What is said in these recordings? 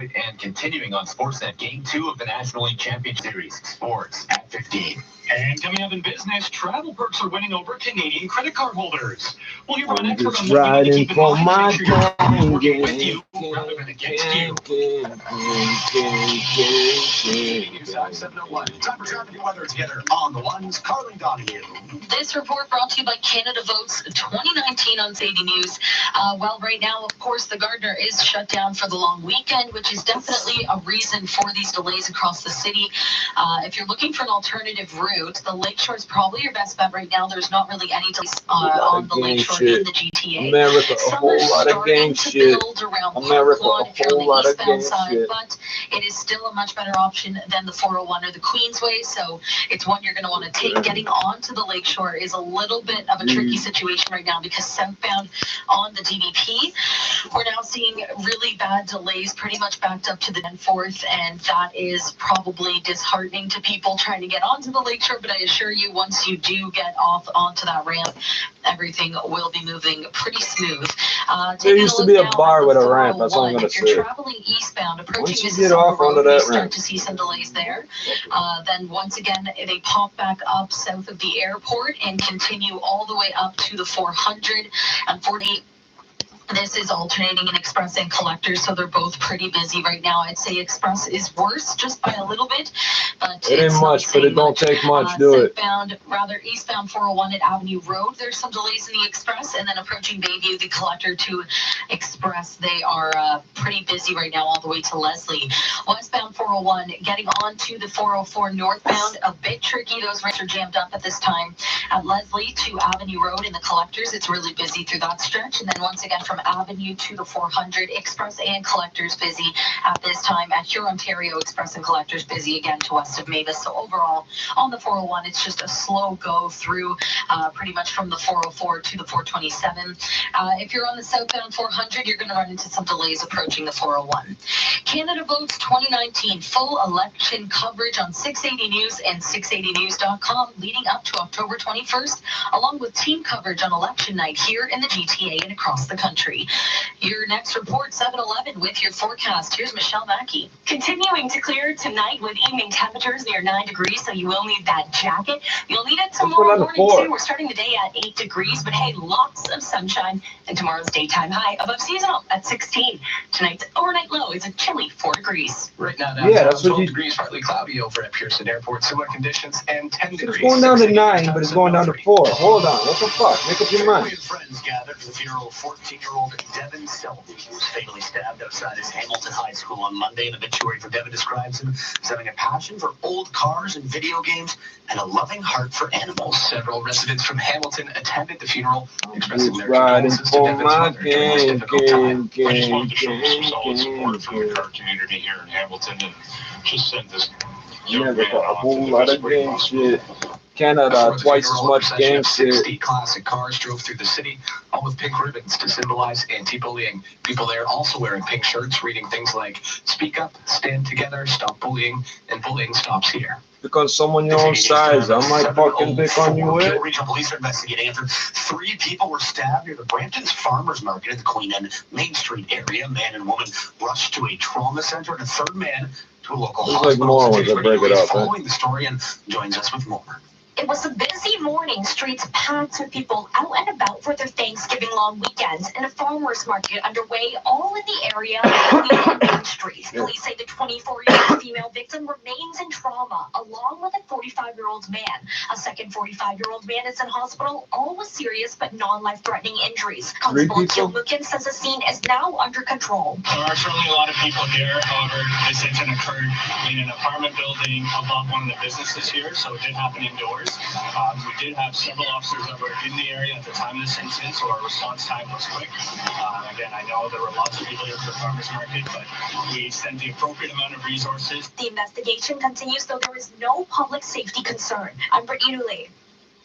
And continuing on Sportsnet, Game 2 of the National League Championship Series, Sports at 15. And coming up in business, travel perks are winning over Canadian credit card holders. Well, you're an I'm expert just on what you need to riding keep in for mind my to make sure your travel is working gang, with you rather than against you. News Time 701. Time for traffic and weather together on the ones. Carly Donahue. This report brought to you by Canada Votes 2019 on Sadie News. Well, right now, of course, the Gardiner is shut down for the long weekend, which is definitely a reason for these delays across the city. If you're looking for an alternative route, the Lakeshore is probably your best bet right now. There's not really any delays on the Lakeshore in the GTA. America, a whole lot of gang shit. America, a whole lot of gang shit. But it is still a much better option than the 401 or the Queensway, so it's one you're going to want to take. Getting onto the Lakeshore is a little bit of a tricky situation right now because southbound on the DVP, we're now seeing really bad delays, pretty much backed up to the 4th, and that is probably disheartening to people trying to get onto the Lakeshore, but I assure you, once you do get off onto that ramp, everything will be moving pretty smooth. There used to be a bar with a ramp, that's all I'm going to say. If you're traveling eastbound, approaching Once you get off onto that start ramp, to see some delays there. Then once again, they pop back up south of the airport and continue all the way up to the 440. This is alternating in Express and Collectors, so they're both pretty busy right now. I'd say Express is worse just by a little bit, but it ain't much, but it don't take much, do it. Eastbound 401 at Avenue Road, there's some delays in the Express, and then approaching Bayview, the Collector to Express, they are pretty busy right now all the way to Leslie. Westbound 401, getting on to the 404 northbound, a bit tricky. Those roads are jammed up at this time. At Leslie to Avenue Road in the Collectors, it's really busy through that stretch, and then once again from Avenue to the 400, Express and Collectors busy at this time. At Hurontario, Express and Collectors busy again to west of Mavis. So overall, on the 401, it's just a slow go through pretty much from the 404 to the 427. If you're on the southbound 400, you're going to run into some delays approaching the 401. Canada Votes 2019, full election coverage on 680 News and 680news.com leading up to October 21st, along with team coverage on election night here in the GTA and across the country. Your next report, 7-Eleven, with your forecast. Here's Michelle Mackey. Continuing to clear tonight with evening temperatures near 9 degrees, so you will need that jacket. You'll need it tomorrow morning, too. We're starting the day at 8 degrees, but hey, lots of sunshine. And tomorrow's daytime high above seasonal at 16. Tonight's overnight low is a chilly 4 degrees. Right now, that's 12 degrees, partly cloudy over at Pearson Airport. Similar conditions, and 10 degrees. It's going down to 9, but it's going down to 4. Hold on, what the fuck? Make up your mind. Friends gathered with 14-year-old Devin Selby, who was fatally stabbed outside his Hamilton High School on Monday. An obituary for Devin describes him as having a passion for old cars and video games and a loving heart for animals. Several residents from Hamilton attended the funeral, expressing their condolences to Devin's mother during this difficult time. I just wanted to show some solid support from the car community here in Hamilton and just send this young man a whole lot of gang shit. Canada, twice as much gang shit. 60 classic cars drove through the city, all with pink ribbons to symbolize anti-bullying. People there also wearing pink shirts, reading things like, "Speak up, stand together, stop bullying, and bullying stops here." Because someone your own size, I might fucking pick on you with. Regional police are investigating after 3 people were stabbed near the Brampton's Farmers Market in the Queen Anne Main Street area. Man and woman rushed to a trauma center, and a third man to a local hospital. Like more ones that break it up, following the story, and joins us with more. It was a busy morning, streets packed with people out and about for their Thanksgiving long weekends, and a farmer's market underway all in the area of Main Street. Police say the 24-year-old female victim remains in trauma, along with a 45-year-old man. A second 45-year-old man is in hospital, all with serious but non-life-threatening injuries. Constable Gil Mukin says the scene is now under control. There are certainly a lot of people here. However, this incident occurred in an apartment building above one of the businesses here, so it did happen indoors. We did have several officers that were in the area at the time of this incident, so our response time was quick. Again, I know there were lots of people here for the farmers market, but we sent the appropriate amount of resources. The investigation continues, though there is no public safety concern. I'm Brittany Dooley.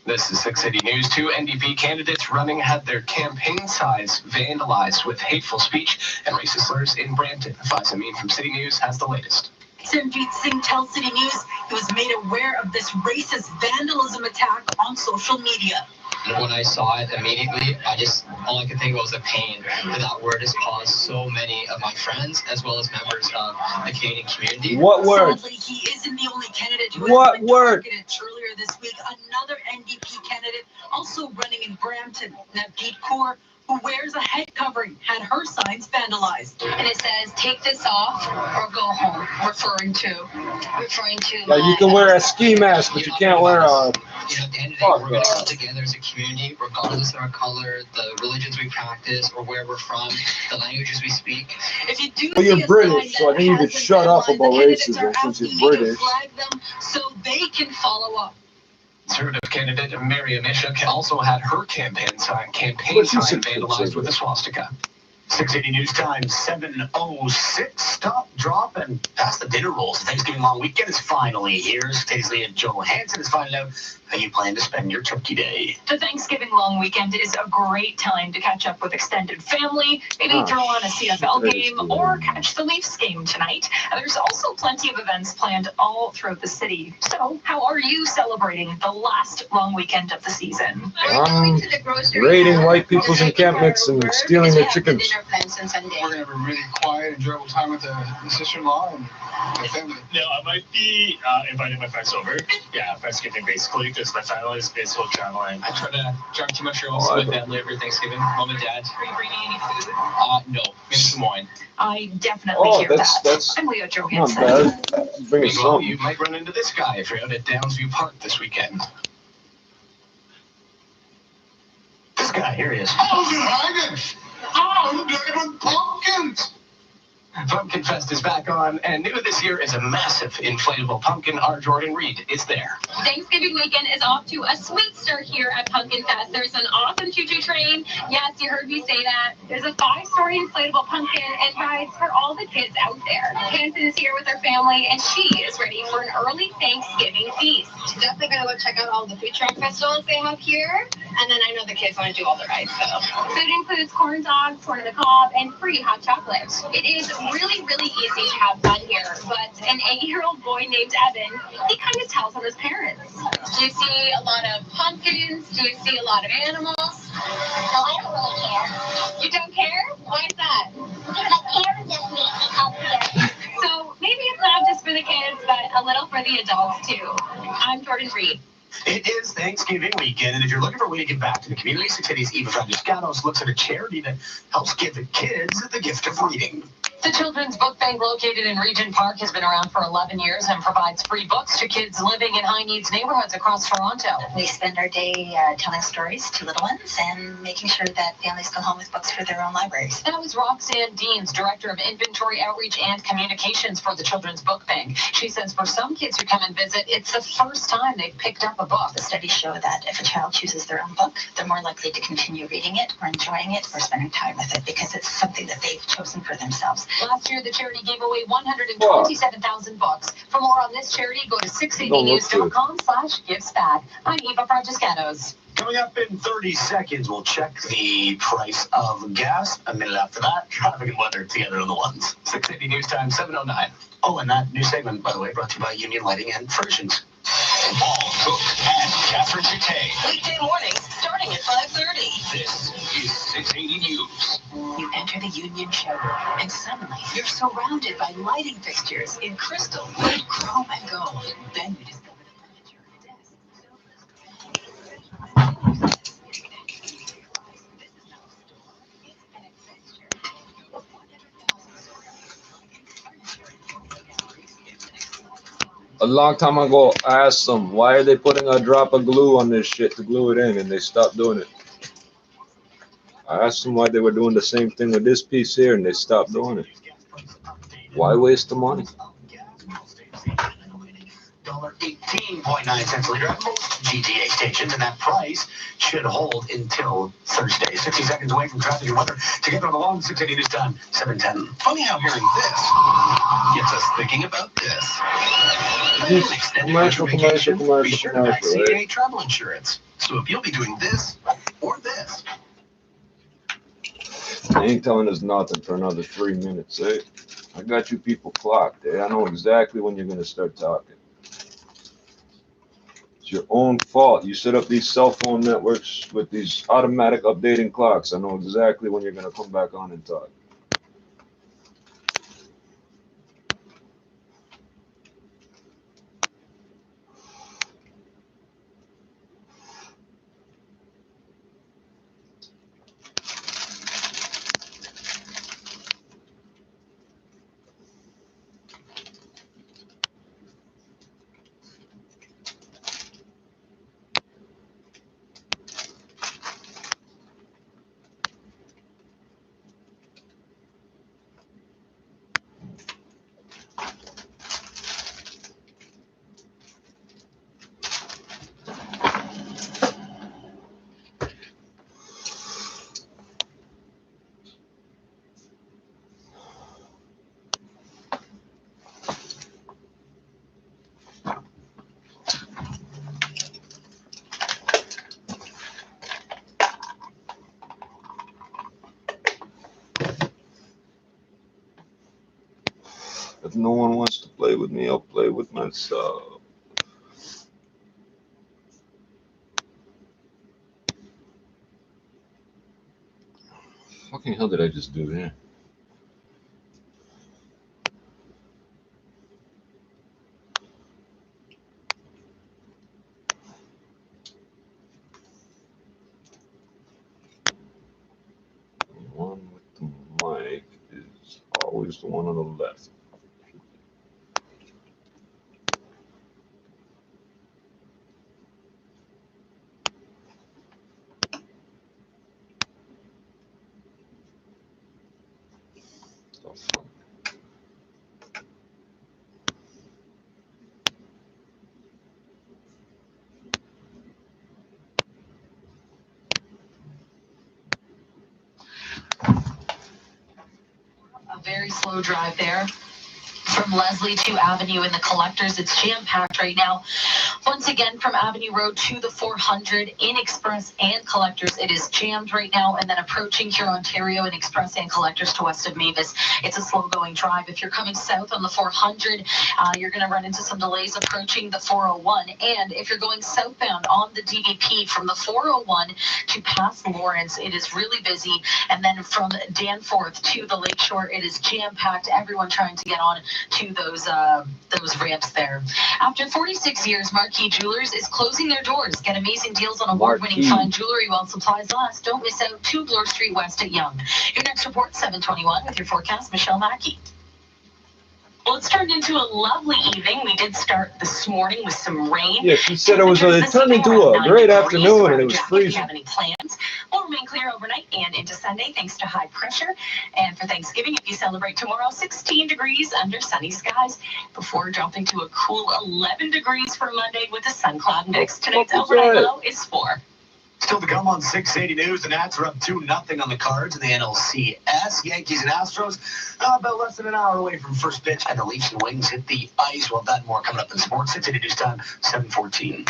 This is 680 News. 2 NDP candidates running had their campaign signs vandalized with hateful speech and racist slurs in Brampton. Faiza Amin from City News has the latest. Sarnjeet Singh tells City News he was made aware of this racist vandalism attack on social media. When I saw it immediately, all I could think about was the pain that word has caused so many of my friends as well as members of the Canadian community. What word? Sadly, he isn't the only candidate who What has been word? targeted. Earlier this week, another NDP candidate also running in Brampton, Navdeep Kaur, who wears a head covering, had her signs vandalized. And it says, take this off or go home, referring to. Yeah, you can wear a ski mask, but you can't wear a. At the end of the day, we're going to come together as a community, regardless of our color, the religions we practice, or where we're from, the languages we speak. If you do Well, you're see a British, sign so I that think you has could been shut up vandalized, about the candidates are racism since asking you're you to British. flag them so they can follow up. Conservative candidate Mary Amishuk also had her campaign sign But she's a vandalized with a swastika. 680 News Time, 7:06. Stop, drop, and pass the dinner rolls. The Thanksgiving long weekend is finally here. Taisley and Joe Hansen is finding out how you plan to spend your turkey day. The Thanksgiving long weekend is a great time to catch up with extended family, maybe throw on a CFL game, or catch the Leafs game tonight. There's also plenty of events planned all throughout the city. So, how are you celebrating the last long weekend of the season? Raiding white people's encampments and stealing their chickens. We're gonna have a really quiet, enjoyable time with the sister-in-law and the family. No, I might be inviting my friends over. Yeah, Thanksgiving basically, because my family is basically traveling. I try to drive to Montreal, see my family every Thanksgiving, mom and dad. Are you bringing any food? No, maybe some wine. I definitely hear that's I'm Leah not Johansson. bad. Bring us Well, some. you might run into this guy if you're out at Downsview Park this weekend. This guy, here he is. How's it hanging? I'm David Pumpkins. Pumpkin Fest is back on, and new this year is a massive inflatable pumpkin. Our Jordan Reed is there. Thanksgiving weekend is off to a sweet start here at Pumpkin Fest. There's an awesome choo-choo train. Yes, you heard me say that. There's a 5-story inflatable pumpkin and rides for all the kids out there. Hanson is here with her family, and she is ready for an early Thanksgiving feast. Definitely gonna go check out all the food truck festivals they have here, and then I know the kids want to do all the rides. So Food includes corn dogs, corn on the cob, and free hot chocolate. It is really easy to have fun here, but an 8-year-old boy named Evan, he kind of tells on his parents. do you see a lot of pumpkins? Do you see a lot of animals? No, I don't really care. You don't care? Why is that? Because my parents just make me up here. So maybe it's not just for the kids, but a little for the adults too. I'm Jordan Reed. It is Thanksgiving weekend, and if you're looking for a way to give back to the community, 680's Eva Francescanos looks at a charity that helps give the kids the gift of reading. The Children's Book Bank, located in Regent Park, has been around for 11 years and provides free books to kids living in high-needs neighborhoods across Toronto. We spend our day telling stories to little ones and making sure that families go home with books for their own libraries. That was Roxanne Deans, Director of Inventory Outreach and Communications for the Children's Book Bank. She says for some kids who come and visit, it's the first time they've picked up a book. The studies show that if a child chooses their own book, they're more likely to continue reading it or enjoying it or spending time with it because it's something that they've chosen for themselves. Last year, the charity gave away 127,000 books. For more on this charity, go to 680news.com/givesback. I'm Eva Francescanos. Coming up in 30 seconds, we'll check the price of gas. A minute after that, traffic and weather together on the ones. 680 News Time, 7:09. Oh, and that new segment, by the way, brought to you by Union Lighting and Furnishings. Paul Cook and Catherine Duquet. Weekday mornings starting at 5:30. This is 680 News. You enter the Union showroom, and suddenly you're surrounded by lighting fixtures in crystal, wood, chrome, and gold. Then you discover the furniture, desks, sofas. A long time ago, I asked them, why are they putting a drop of glue on this shit to glue it in, and they stopped doing it. I asked them why they were doing the same thing with this piece here, and they stopped doing it. Why waste the money? $18.9 a liter at most GTA stations, and that price should hold until Thursday. 60 seconds away from traffic and weather. Together on the long 680 News Time, 7:10. Funny how hearing this gets us thinking about this. Commercial, Be sure to back CNA travel insurance. So if you'll be doing this or this. They ain't telling us nothing for another 3 minutes, eh? I got you people clocked, eh? I know exactly when you're going to start talking. It's your own fault. You set up these cell phone networks with these automatic updating clocks. I know exactly when you're going to come back on and talk. If no one wants to play with me, I'll play with myself. Fucking hell did I just do there? The one with the mic is always the one on the left. The fuck? A very slow drive there from Leslie to Avenue in the Collectors. It's jam-packed right now. Once again, from Avenue Road to the 400 in Express and Collectors, it is jammed right now. And then approaching here Ontario in Express and Collectors to west of Mavis, it's a slow-going drive. If you're coming south on the 400, you're going to run into some delays approaching the 401. And if you're going southbound on the DVP from the 401 to past Lawrence, it is really busy. And then from Danforth to the Lakeshore, it is jam-packed. Everyone trying to get on to those ramps there. After 46 years, Marquee Jewelers is closing their doors. Get amazing deals on award-winning fine jewelry while supplies last. Don't miss out. 2 Bloor Street West at Yonge. Your next report, 7:21, with your forecast, Michelle Mackey. Well, it's turned into a lovely evening. We did start this morning with some rain. Yeah, she said it turned into a great afternoon and it was freezing. If you have any plans, will remain clear overnight and into Sunday thanks to high pressure. And for Thanksgiving, if you celebrate tomorrow, 16 degrees under sunny skies before dropping to a cool 11 degrees for Monday with a sun cloud mix. Tonight's overnight low is 4. Still to come on 680 News, the Nats are up 2-0 on the Cards in the NLCS. Yankees and Astros about less than an hour away from first pitch, and the Leafs and Wings hit the ice. Well, that and more coming up in sports. 680 News time, 7:14.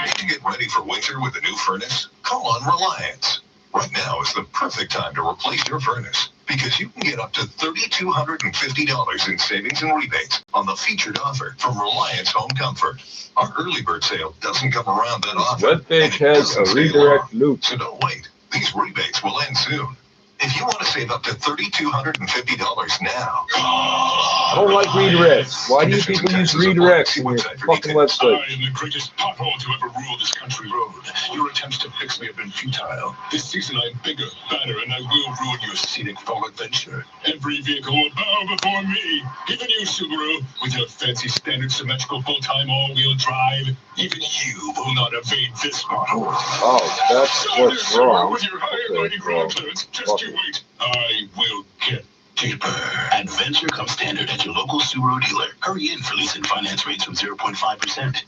Need to get ready for winter with a new furnace? Call on Reliance. Right now is the perfect time to replace your furnace because you can get up to $3,250 in savings and rebates on the featured offer from Reliance Home Comfort. Our early bird sale doesn't come around that often. Webpage has a redirect loop. So don't wait. These rebates will end soon. If you want to save up to $3,250 now. I don't like redirects. Why do you people use redirects in your fucking website? I am the greatest pothole to ever rule this country road. Your attempts to fix me have been futile. This season I'm bigger, badder, and I will ruin your scenic fall adventure. Every vehicle will bow before me. Even you, Subaru, with your fancy standard symmetrical full-time all-wheel drive. Even you will not evade this model. Oh, that's what's wrong. With your higher mighty ground clearance, just you wait. I will get deeper. Adventure comes standard at your local Subaru dealer. Hurry in for lease and finance rates from 0.5%.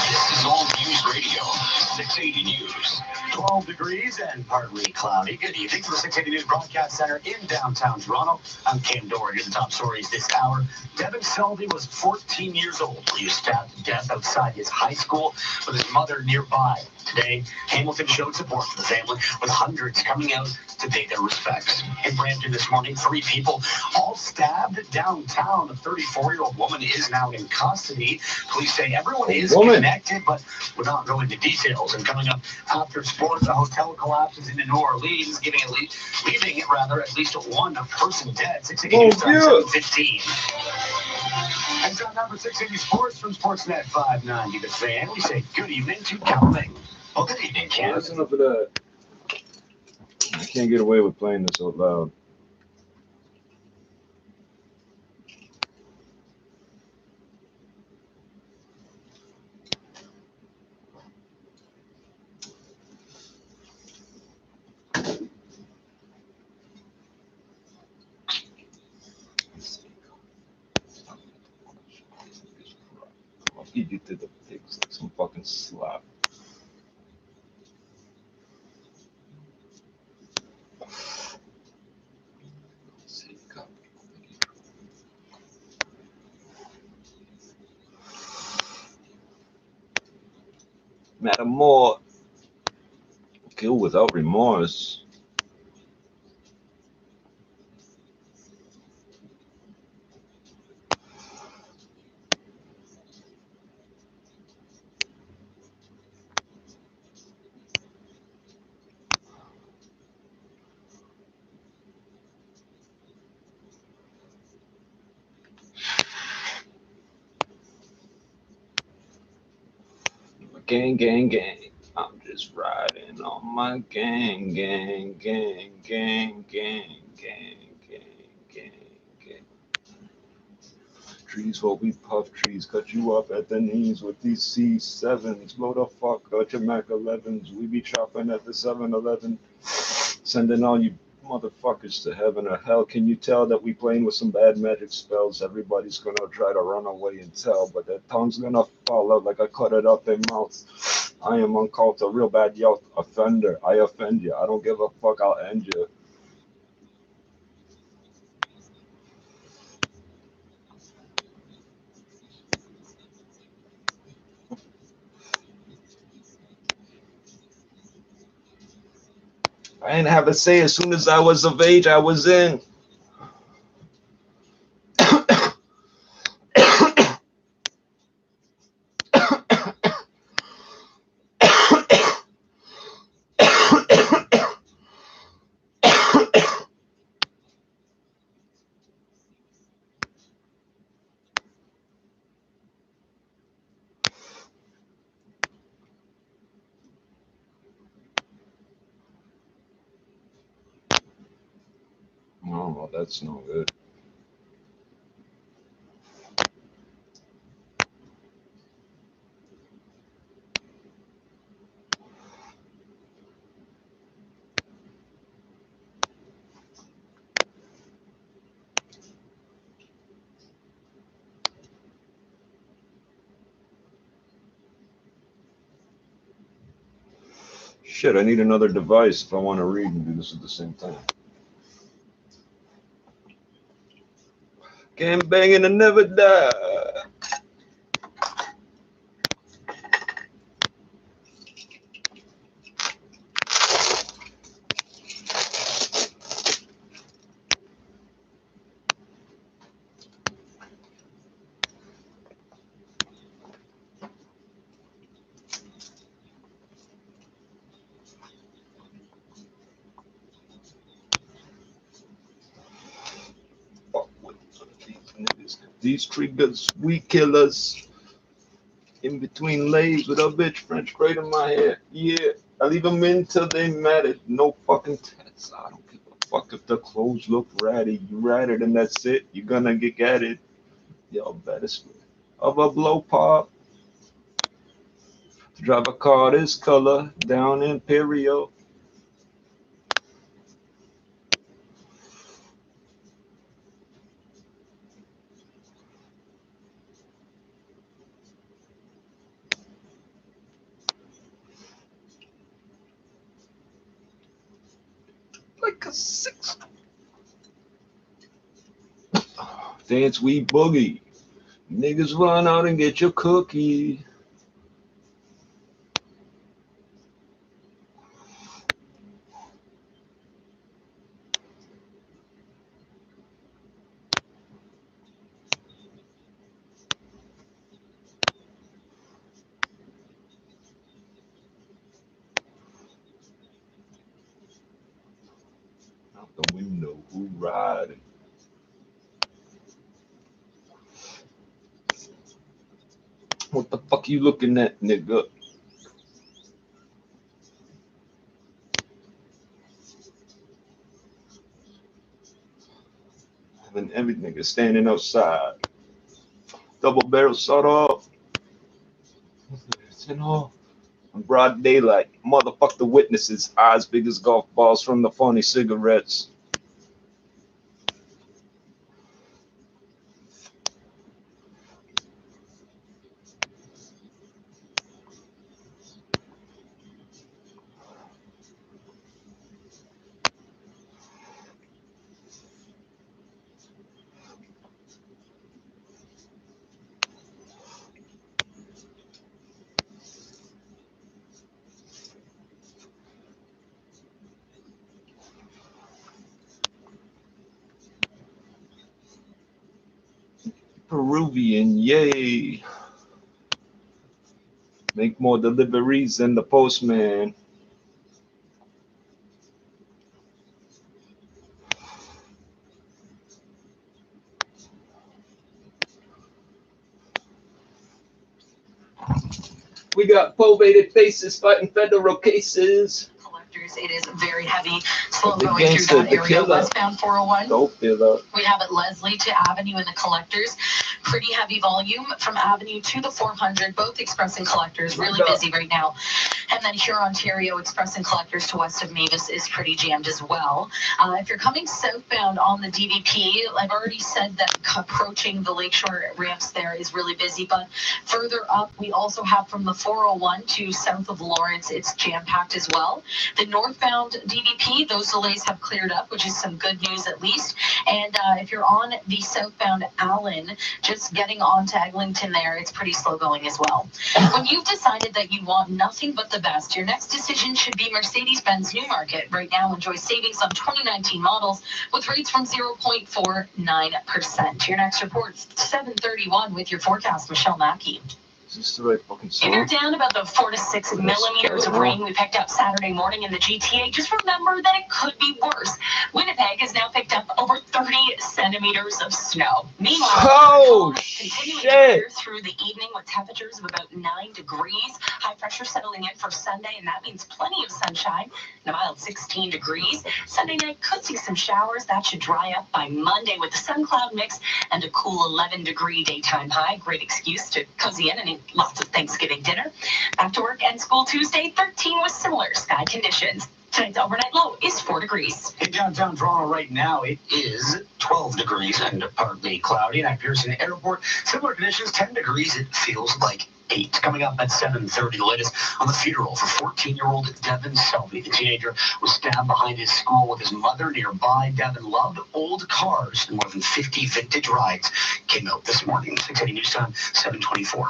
This is All News Radio, 680 News. 12 degrees and partly cloudy. Good evening from the 680 News Broadcast Center in downtown Toronto. I'm Cam Doran. Here's the top stories this hour. Devin Selby was 14 years old. He was stabbed to death outside his high school with his mother nearby. Today, Hamilton showed support for the family with hundreds coming out to pay their respects. In Brampton this morning, 3 people all stabbed downtown. The 34-year-old woman is now in custody. Police say everyone is connected, but we're not going into details. And coming up after sports, a hotel collapses in New Orleans, leaving at least one person dead. 6:15. And time number 680 Sports from Sportsnet 590. The Fan. We say good evening to Calvin. Well, good evening, Ken. That's enough of that. I can't get away with playing this out loud. I'll feed you to the pigs like some fucking slop. Madam Moore, kill without remorse. Gang, gang, gang. I'm just riding on my gang, gang, gang, gang, gang, gang, gang, gang, gang. Trees while we puff trees, cut you up at the knees with these C7s. Blow the fuck out your Mac 11s. We be chopping at the 7-Eleven, sending all you motherfuckers to heaven or hell. Can you tell that we playing with some bad magic spells? Everybody's gonna try to run away and tell, but their tongue's gonna fall out like I cut it up their mouth. I am uncalled, a real bad youth offender. I offend you. I don't give a fuck. I'll end you. I didn't have a say. As soon as I was of age, I was in. Oh, well, that's no good. Shit, I need another device if I want to read and do this at the same time. Gang banging and never die. These triggers, we killers. In between lays with a bitch French braid in my hair. Yeah, I leave them in till they matted. No fucking tats. I don't give a fuck if the clothes look ratty. You ratted and that's it. You're gonna get gatted. Yo, better split of a blow pop. To drive a car this color down Imperial. Like a 6. Dance we boogie. Niggas run out and get your cookie. The window, who riding? What the fuck you looking at, nigga? Having every nigga standing outside. Double barrel shut off. You know, in broad daylight. Motherfuck the witnesses. Eyes big as golf balls from the phony cigarettes. Peruvian, yay. Make more deliveries than the postman. We got probated faces fighting federal cases. It is very heavy, slow going through that area. Westbound 401. Go fill up. We have it Leslie to Avenue in the collectors. Pretty heavy volume from Avenue to the 400. Both express and collectors really busy right now. And then here Ontario express and collectors to west of Mavis is pretty jammed as well. If you're coming southbound on the DVP, I've already said that approaching the Lakeshore ramps there is really busy. But further up, we also have from the 401 to south of Lawrence, it's jam-packed as well. The northbound DVP, those delays have cleared up, which is some good news at least. And if you're on the southbound Allen, just getting onto Eglinton there, it's pretty slow going as well. When you've decided that you want nothing but the best, your next decision should be Mercedes-Benz Newmarket. Right now, enjoy savings on 2019 models with rates from 0.49%. Your next report, 7:31 with your forecast, Michelle Mackey. Is this the right fucking If you're song? down about the 4 to 6 millimeters of rain we picked up Saturday morning in the GTA, just remember that it could be worse. Winnipeg has now picked up over 30 centimeters of snow. Meanwhile, Oh, continuing to shit. clear through the evening with temperatures of about 9 degrees. High pressure settling in for Sunday, and that means plenty of sunshine. And a mild 16 degrees. Sunday night could see some showers. That should dry up by Monday with the sun cloud mix and a cool 11-degree daytime high. Great excuse to cozy in and eat lots of Thanksgiving dinner. Back to work and school Tuesday, 13 with similar sky conditions. Tonight's overnight low is 4 degrees. In downtown Toronto right now, it is 12 degrees and partly cloudy. And at Pearson Airport, similar conditions, 10 degrees. It feels like 8. Coming up at 7:30, the latest on the funeral for 14-year-old Devin Selby. The teenager was stabbed behind his school with his mother nearby. Devin loved old cars, and more than 50 vintage rides came out this morning. 680 News Time, 7:24.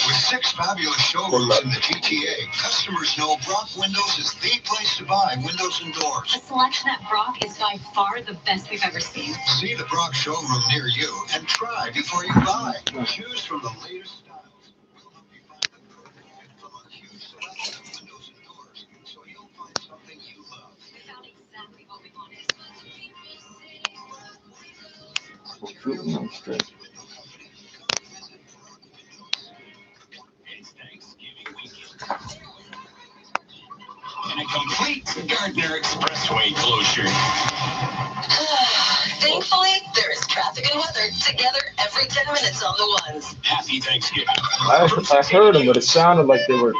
With 6 fabulous showrooms in the GTA, customers know Brock Windows is the place to buy windows and doors. The selection at Brock is by far the best we've ever seen. See the Brock showroom near you and try before you buy. Choose from the latest styles. We'll help you find the perfect fit from our huge selection of windows and doors, so you'll find something you love. We found exactly what we wanted. It's Thanksgiving weekend. And a complete Gardner Expressway closure. Thankfully, there is traffic and weather together every 10 minutes on the ones. Happy Thanksgiving. I heard them, but it sounded like they were.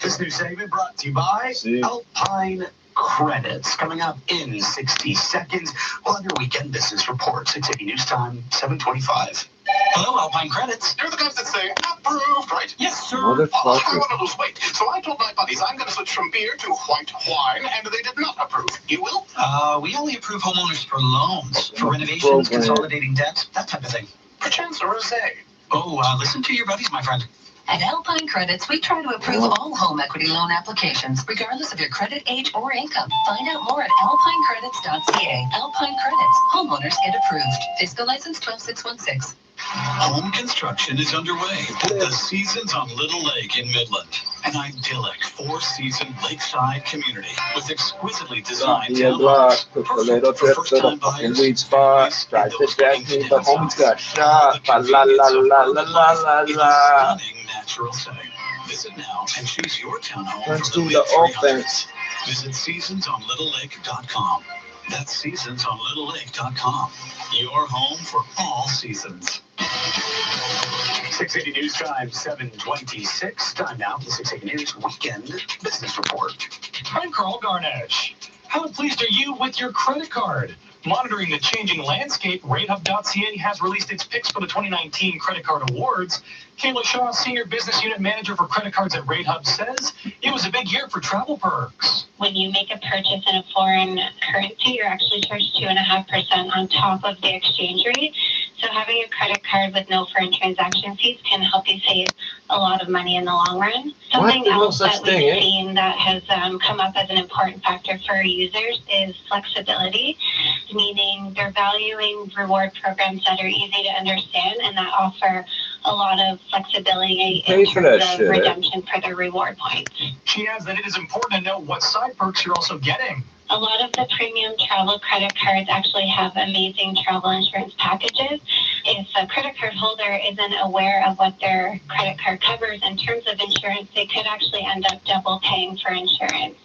This new segment brought to you by Alpine Credits. Coming up in 60 seconds, we'll have your weekend business report. 680 News Time, 7:25. Hello, Alpine Credits. You're the guys that say, approved, right? Yes, sir. I Motherfucker. want to lose weight, so I told my buddies I'm going to switch from beer to white wine, and they did not approve. You will? We only approve homeowners for loans, for renovations, consolidating debts, that type of thing. Perchance a rosé. Oh, listen to your buddies, my friend. At Alpine Credits, we try to approve all home equity loan applications, regardless of your credit, age, or income. Find out more at alpinecredits.ca. Alpine Credits. Homeowners get approved. Fiscal license 12616. Home construction is underway at the Seasons on Little Lake in Midland. An idyllic four-season lakeside community with exquisitely designed townhomes. Took a little trip to the fucking weed spot. Tried to jack me, but homies got shot. La la la la la la la la. Stunning natural setting. Visit now and choose your townhome Let's from do the the offense. mid-300s. Visit seasonsonlittlelake.com. That's seasonsonlittlelake.com. Your home for all seasons. 680 News Time, 7:26. Time now for the 680 News Weekend Business Report. I'm Carl Garnash. How pleased are you with your credit card? Monitoring the changing landscape, RateHub.ca has released its picks for the 2019 Credit Card Awards. Kayla Shaw, Senior Business Unit Manager for Credit Cards at RateHub, says it was a big year for travel perks. When you make a purchase in a foreign currency, you're actually charged 2.5% on top of the exchange rate. So having a credit card with no foreign transaction fees can help you save a lot of money in the long run. Something else that we've seen that has come up as an important factor for our users is flexibility, meaning they're valuing reward programs that are easy to understand and that offer a lot of flexibility in terms of redemption for their reward points. She adds that it is important to know what side perks you're also getting. A lot of the premium travel credit cards actually have amazing travel insurance packages. If a credit card holder isn't aware of what their credit card covers in terms of insurance, they could actually end up double paying for insurance.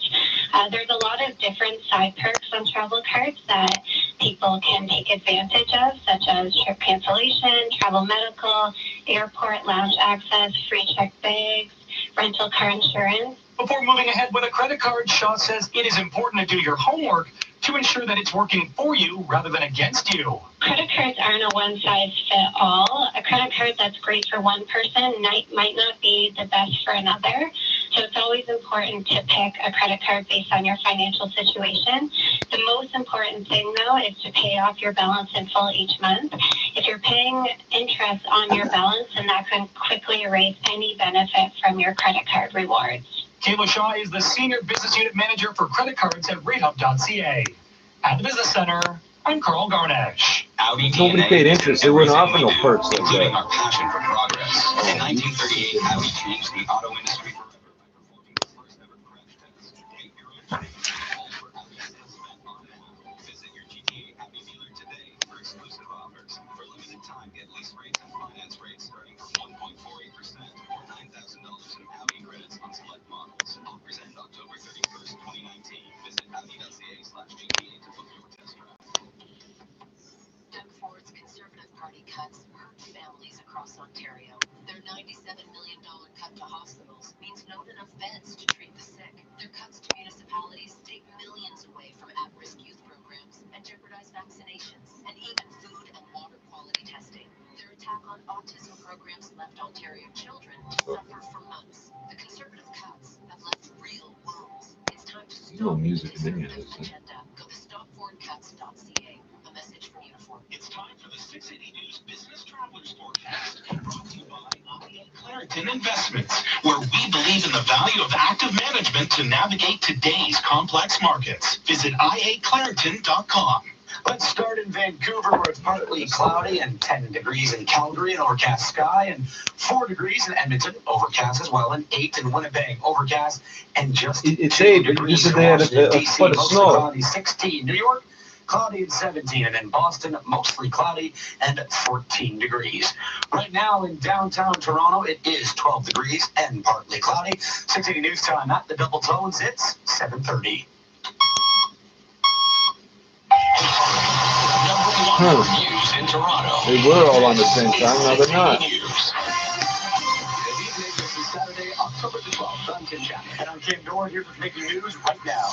There's a lot of different side perks on travel cards that people can take advantage of, such as trip cancellation, travel medical, airport lounge access, free check bags, rental car insurance. Before moving ahead with a credit card, Shaw says it is important to do your homework to ensure that it's working for you rather than against you. Credit cards aren't a one-size-fits-all. A credit card that's great for one person might not be the best for another. So it's always important to pick a credit card based on your financial situation. The most important thing, though, is to pay off your balance in full each month. If you're paying interest on your balance, then that can quickly erase any benefit from your credit card rewards. Kayla Shaw is the Senior Business Unit Manager for Credit Cards at RateHub.ca. At the Business Center, I'm Carl Garnash. Nobody paid interest. They weren't offering no perks like Including that. our passion for progress. In 1938, Audi changed the auto industry forever by performing the first ever crash test. Make your own credit card. All for Audi sales spent on Audi. Visit your GTA Audi dealer today for exclusive offers. For limited time, get lease rates and finance rates starting from 1.48% or $9,000 in Audi credits on select models. Offers end October 31st, 2019. Visit Audi.ca/GTA to book your test drive. Doug Ford's Conservative Party cuts hurt families across Ontario. Their $97 million cut to hospitals means not enough beds to treat the sick. Their cuts to municipalities take millions away from at-risk youth programs and jeopardize vaccinations and even food and water quality testing. Their attack on autism programs left Ontario children to suffer for months. The Conservative cuts have left real wounds. It's time to stop music the in Conservative agenda. Go to stopfordcuts.ca. A message from Uniform. It's time for the 680 News Business Travelers Forecast, brought to you by IA Clarington Investments, where we believe in the value of active management to navigate today's complex markets. Visit iaclarington.com. Let's start in Vancouver, where it's partly cloudy and 10 degrees in Calgary, an overcast sky, and 4 degrees in Edmonton, overcast as well, and 8 in Winnipeg, overcast, and just It's 2 8, but degrees just in a day Washington, of D.C., foot of mostly snow. cloudy, 16. New York, cloudy and 17, and in Boston, mostly cloudy and 14 degrees. Right now in downtown Toronto, it is 12 degrees and partly cloudy. 680 News Time at the Double Tones, it's 7:30. Number 1 for news in Toronto. They were all on the same time, now they're not. Good evening, this is Saturday, October the 12th. I'm Tim Chapman. And I'm Cam Dorn here with making news right now.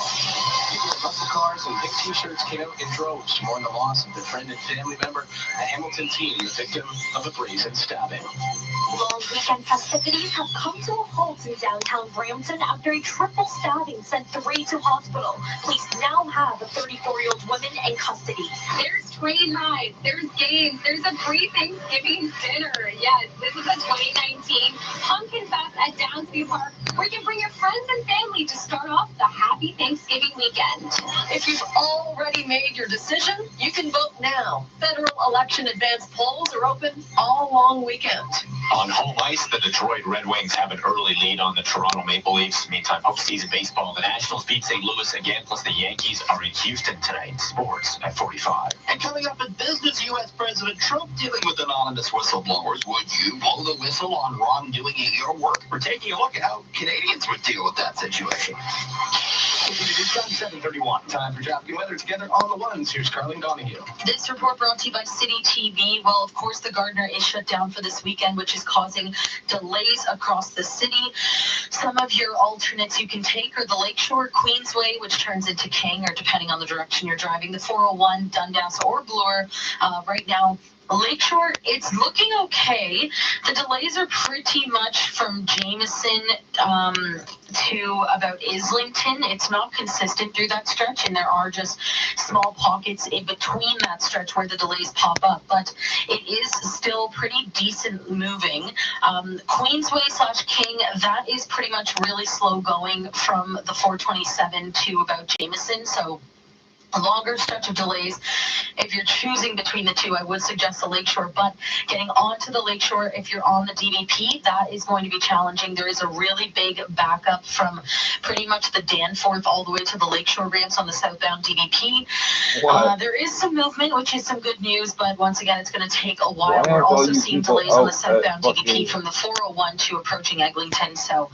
People at muscle cars and big t-shirts came out in droves to mourn the loss of the friend and family member, a Hamilton teen, the victim of a brazen stabbing. Long weekend festivities have come to a halt in downtown Brampton after a triple stabbing sent 3 to hospital. Police now have a 34-year-old woman in custody. There's train rides, there's games, there's a free Thanksgiving dinner. Yes, this is a 2019 Pumpkin Fest at Downsview Park, where you can bring your friends and family to start off the happy Thanksgiving weekend. If you've already made your decision, you can vote now. Federal election advance polls are open all long weekend. On home ice, the Detroit Red Wings have an early lead on the Toronto Maple Leafs. Meantime, postseason baseball, the Nationals beat St. Louis again, plus the Yankees are in Houston tonight. Sports at 45. And coming up in business, U.S. President Trump dealing with anonymous whistleblowers. Would you blow the whistle on wrongdoing at your work? We're taking a look at how Canadians would deal with that situation. It's on 7:31. Time for traffic and weather together on the ones. Here's Carlene Donahue. This report brought to you by City TV. Well, of course, the Gardner is shut down for this weekend, which is causing delays across the city. Some of your alternates you can take are the Lakeshore Queensway, which turns into King, or depending on the direction you're driving, the 401, Dundas, or Bloor. Right now, Lakeshore, it's looking okay. The delays are pretty much from Jameson to about Islington. It's not consistent through that stretch, and there are just small pockets in between that stretch where the delays pop up, but it is still pretty decent moving. Queensway/King, that is pretty much really slow going from the 427 to about Jameson, so a longer stretch of delays. If you're choosing between the two, I would suggest the Lakeshore, but getting onto the Lakeshore, if you're on the DVP, that is going to be challenging. There is a really big backup from pretty much the Danforth all the way to the Lakeshore ramps on the southbound DVP. There is some movement, which is some good news, but once again, it's going to take a while. We're also seeing delays on the southbound DVP from the 401 to approaching Eglinton, so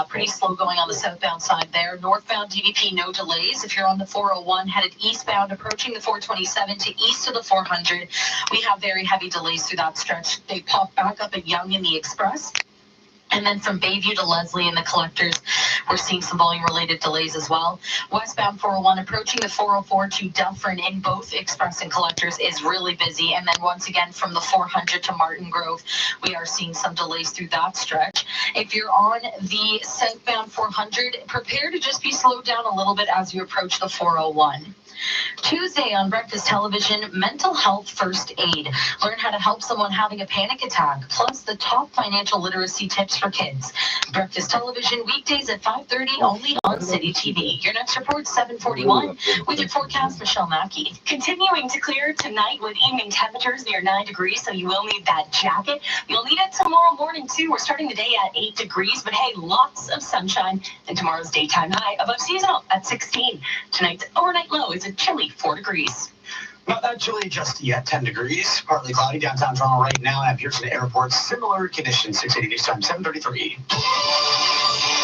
pretty slow going on the southbound side there. Northbound DVP, no delays. If you're on the 401 headed eastbound approaching the 427 to east of the 400, we have very heavy delays through that stretch. They pop back up at Yonge in the Express. And then from Bayview to Leslie and the Collectors, we're seeing some volume-related delays as well. Westbound 401 approaching the 404 to Dufferin in both Express and Collectors is really busy. And then once again from the 400 to Martin Grove, we are seeing some delays through that stretch. If you're on the southbound 400, prepare to just be slowed down a little bit as you approach the 401. Tuesday on Breakfast Television, mental health first aid. Learn how to help someone having a panic attack, plus the top financial literacy tips for kids. Breakfast Television weekdays at 5:30 only on City TV. Your next report 7:41 with your forecast, Michelle Mackey. Continuing to clear tonight with evening temperatures near 9 degrees, so you will need that jacket. You'll need it tomorrow morning too. We're starting the day at 8 degrees, but hey, lots of sunshine, and tomorrow's daytime high above seasonal at 16. Tonight's overnight low is a chilly 4 degrees. Not that chilly just yet, 10 degrees. Partly cloudy downtown Toronto right now at Pearson Airport. Similar conditions, 680 news time, 7:33.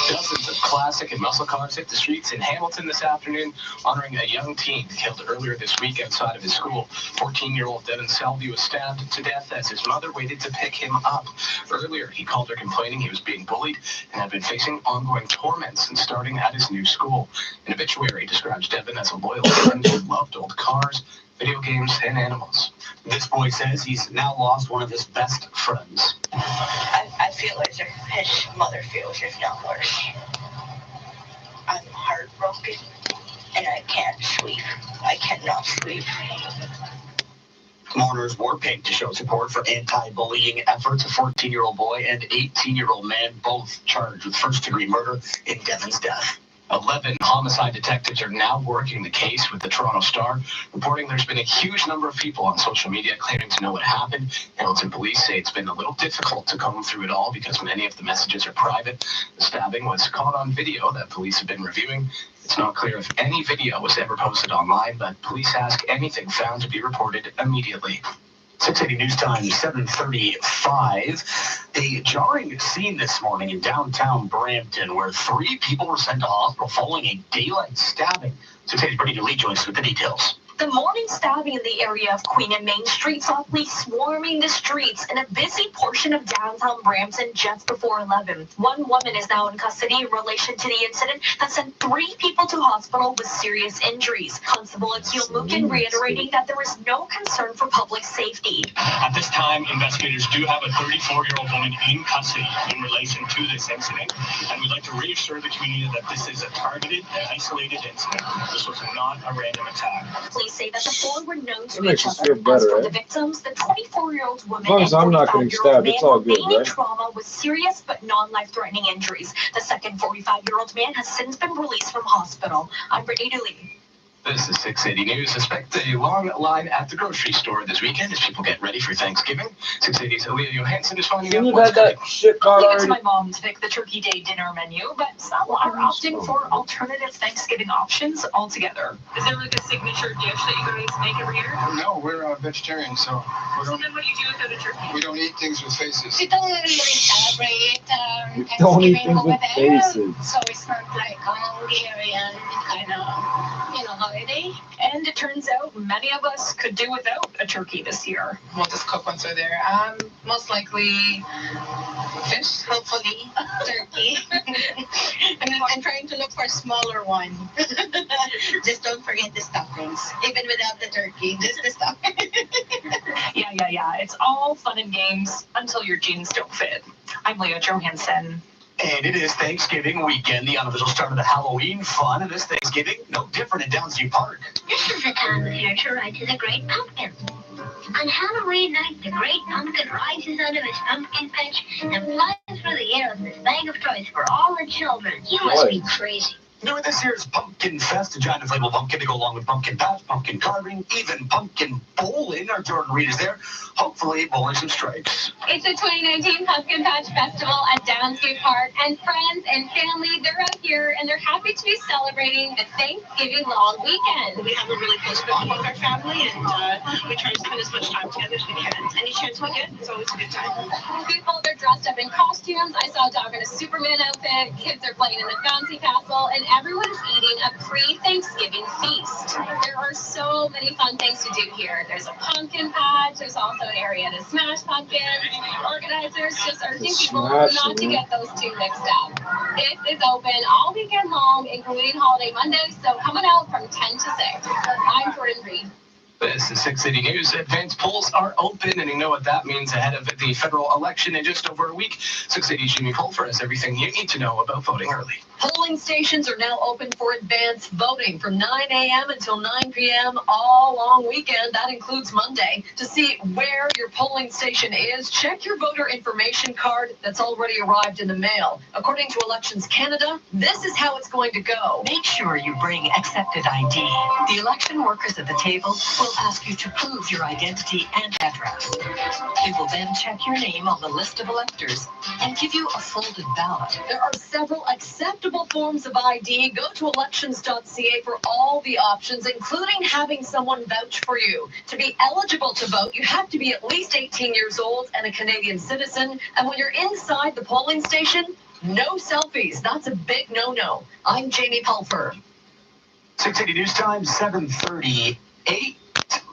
Dozens of classic and muscle cars hit the streets in Hamilton this afternoon, honoring a young teen killed earlier this week outside of his school. 14-year-old Devin Selby was stabbed to death as his mother waited to pick him up. Earlier, he called her complaining he was being bullied and had been facing ongoing torment since starting at his new school. An obituary describes Devin as a loyal friend who loved old cars, video games, and animals. This boy says he's now lost one of his best friends. I feel as if his mother feels, if not worse. I'm heartbroken, and I can't sleep. I cannot sleep. Mourners were paid to show support for anti-bullying efforts. A 14-year-old boy and 18-year-old man both charged with first-degree murder in Devin's death. 11 homicide detectives are now working the case with the Toronto Star, reporting there's been a huge number of people on social media claiming to know what happened. Hamilton police say it's been a little difficult to comb through it all because many of the messages are private. The stabbing was caught on video that police have been reviewing. It's not clear if any video was ever posted online, but police ask anything found to be reported immediately. 680 news time, 7:35. A jarring scene this morning in downtown Brampton where 3 people were sent to hospital following a daylight stabbing. 680's Brittany Lee joins us with the details. The morning stabbing in the area of Queen and Main Street saw police swarming the streets in a busy portion of downtown Brampton just before 11. One woman is now in custody in relation to the incident that sent 3 people to hospital with serious injuries. Constable Akil Mukin reiterating that there is no concern for public safety. At this time, investigators do have a 34-year-old woman in custody in relation to this incident, and we'd like to reassure the community that this is a targeted and isolated incident. This was not a random attack. Police police say that the four were known to makes each us other. feel better, As for right? the victims, the 24-year-old woman As long as and I'm not getting 45-year-old stabbed, man it's all were good, mainly right? trauma with serious but non-life-threatening injuries. The second 45-year-old man has since been released from hospital. I'm Brittany Dooley. This is 680 News. Suspect a long line at the grocery store this weekend as people get ready for Thanksgiving. 680's Aaliyah Johansson is finding out You've what's had that cooking. shit I'll about leave it to already. my mom to pick the Turkey Day dinner menu, but some are opting for alternative Thanksgiving options altogether. Is there like a signature dish that you guys make every year? No, we're vegetarian, so we So don't then what do you do without a turkey? we don't eat things with faces. We don't really celebrate Don't eat Thanksgiving things with over there, faces. so it's not like a Hungarian kind of, holiday. And it turns out many of us could do without a turkey this year. We'll just cook once we're there. Most likely fish. Hopefully, turkey. I'm trying to look for a smaller one. Just don't forget the stuffings. Even without the turkey, just the stuffing. Yeah. It's all fun and games until your jeans don't fit. I'm Leah Johansson. And it is Thanksgiving weekend, the unofficial start of the Halloween fun. And this Thanksgiving, no different in Downsview Park. This is the time of year to ride to the Great Pumpkin. On Halloween night, the Great Pumpkin rises out of his pumpkin patch and flies through the air with his bag of toys for all the children. You must be crazy. Doing this year's Pumpkin Fest, a giant inflatable pumpkin to go along with pumpkin patch, pumpkin carving, even pumpkin bowling. Our Jordan Reed is there, hopefully bowling some stripes. It's the 2019 Pumpkin Patch Festival at Downsview Park, and friends and family, they're out here and they're happy to be celebrating the Thanksgiving long weekend. We have a really close bond with our family, and we try to spend as much time together as we can. Any chance we get, it's always a good time. People, they're dressed up in costumes. I saw a dog in a Superman outfit. Kids are playing in the bouncy castle, and everyone's eating a pre-Thanksgiving feast. There are so many fun things to do here. There's a pumpkin patch. There's also an area to smash pumpkins. Organizers just urging people not to get those two mixed up. It is open all weekend long, including holiday Mondays, so coming out from 10 to 6. I'm Jordan Reed. This is 680 News. Advance polls are open, and you know what that means ahead of the federal election in just over a week. 680's Jimmy Pulver has everything you need to know about voting early. Polling stations are now open for advance voting from 9 a.m. until 9 p.m. all long weekend. That includes Monday. To see where your polling station is, check your voter information card that's already arrived in the mail. According to Elections Canada, this is how it's going to go. Make sure you bring accepted ID. The election workers at the table will ask you to prove your identity and address. They will then check your name on the list of electors and give you a folded ballot. There are several acceptable forms of ID. Go to elections.ca for all the options, including having someone vouch for you. To be eligible to vote, you have to be at least 18 years old and a Canadian citizen. And when you're inside the polling station, no selfies. That's a big no-no. I'm Jamie Pulfer. 680 News Time, 7:38.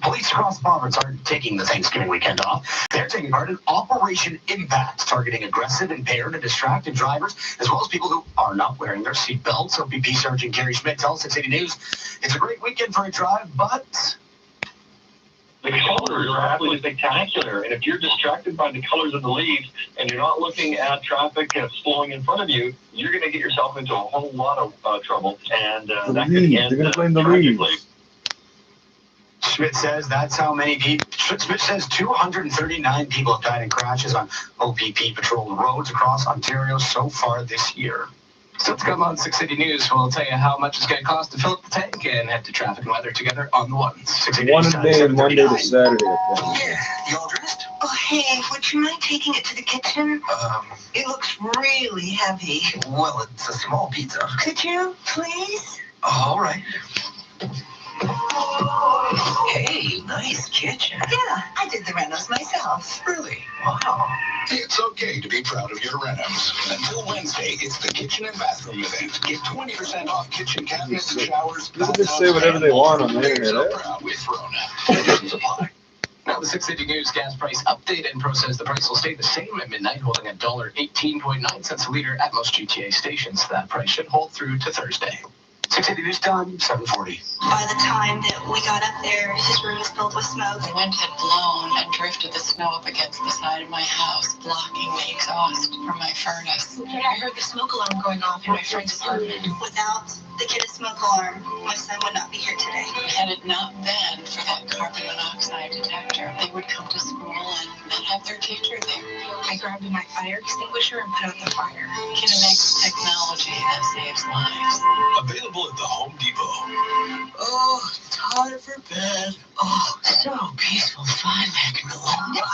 Police across the province aren't taking the Thanksgiving weekend off. They're taking part in Operation Impact, targeting aggressive, impaired, and distracted drivers, as well as people who are not wearing their seatbelts. OPP Sergeant Gary Schmidt tells 680 News, it's a great weekend for a drive, but the colors are absolutely spectacular, and if you're distracted by the colors of the leaves and you're not looking at traffic that's flowing in front of you, you're going to get yourself into a whole lot of trouble, and that could end They're gonna blame the tragically. Schmidt says that's how many people. Schmidt says 239 people have died in crashes on OPP patrolled roads across Ontario so far this year. Still to come on 680 News, we'll tell you how much it's going to cost to fill up the tank and head to traffic and weather together on the ones. 680 One News a Time, day, Monday to 7:39. Saturday. I think. Yeah, you all dressed? Oh, hey, would you mind taking it to the kitchen? It looks really heavy. Well, it's a small pizza. Could you, please? All right. Hey, nice kitchen. Yeah, I did the renos myself. Really? Wow. It's okay to be proud of your renos. Until Wednesday, it's the kitchen and bathroom event. Get 20% off kitchen cabinets and showers. People just say whatever they want on the internet. So proud with Rona. Conditions apply. Now the 680 News gas price update and process. The price will stay the same at midnight, holding $1.18.9 a liter at most GTA stations. That price should hold through to Thursday. 680 News Time, 740. By the time that we got up there, his room was filled with smoke. The wind had blown and drifted the snow up against the side of my house, blocking the exhaust from my furnace. I heard the smoke alarm going off in my friend's apartment. Without the kid's smoke alarm, my son would not be here today. Had it not been for that carbon monoxide detector, they would come to school and not have their teacher there. I grabbed my fire extinguisher and put out the fire. Kinetic technology that saves lives. Available at the Home Depot. Oh, time for bed. Oh, so peaceful. Finally, I can relax.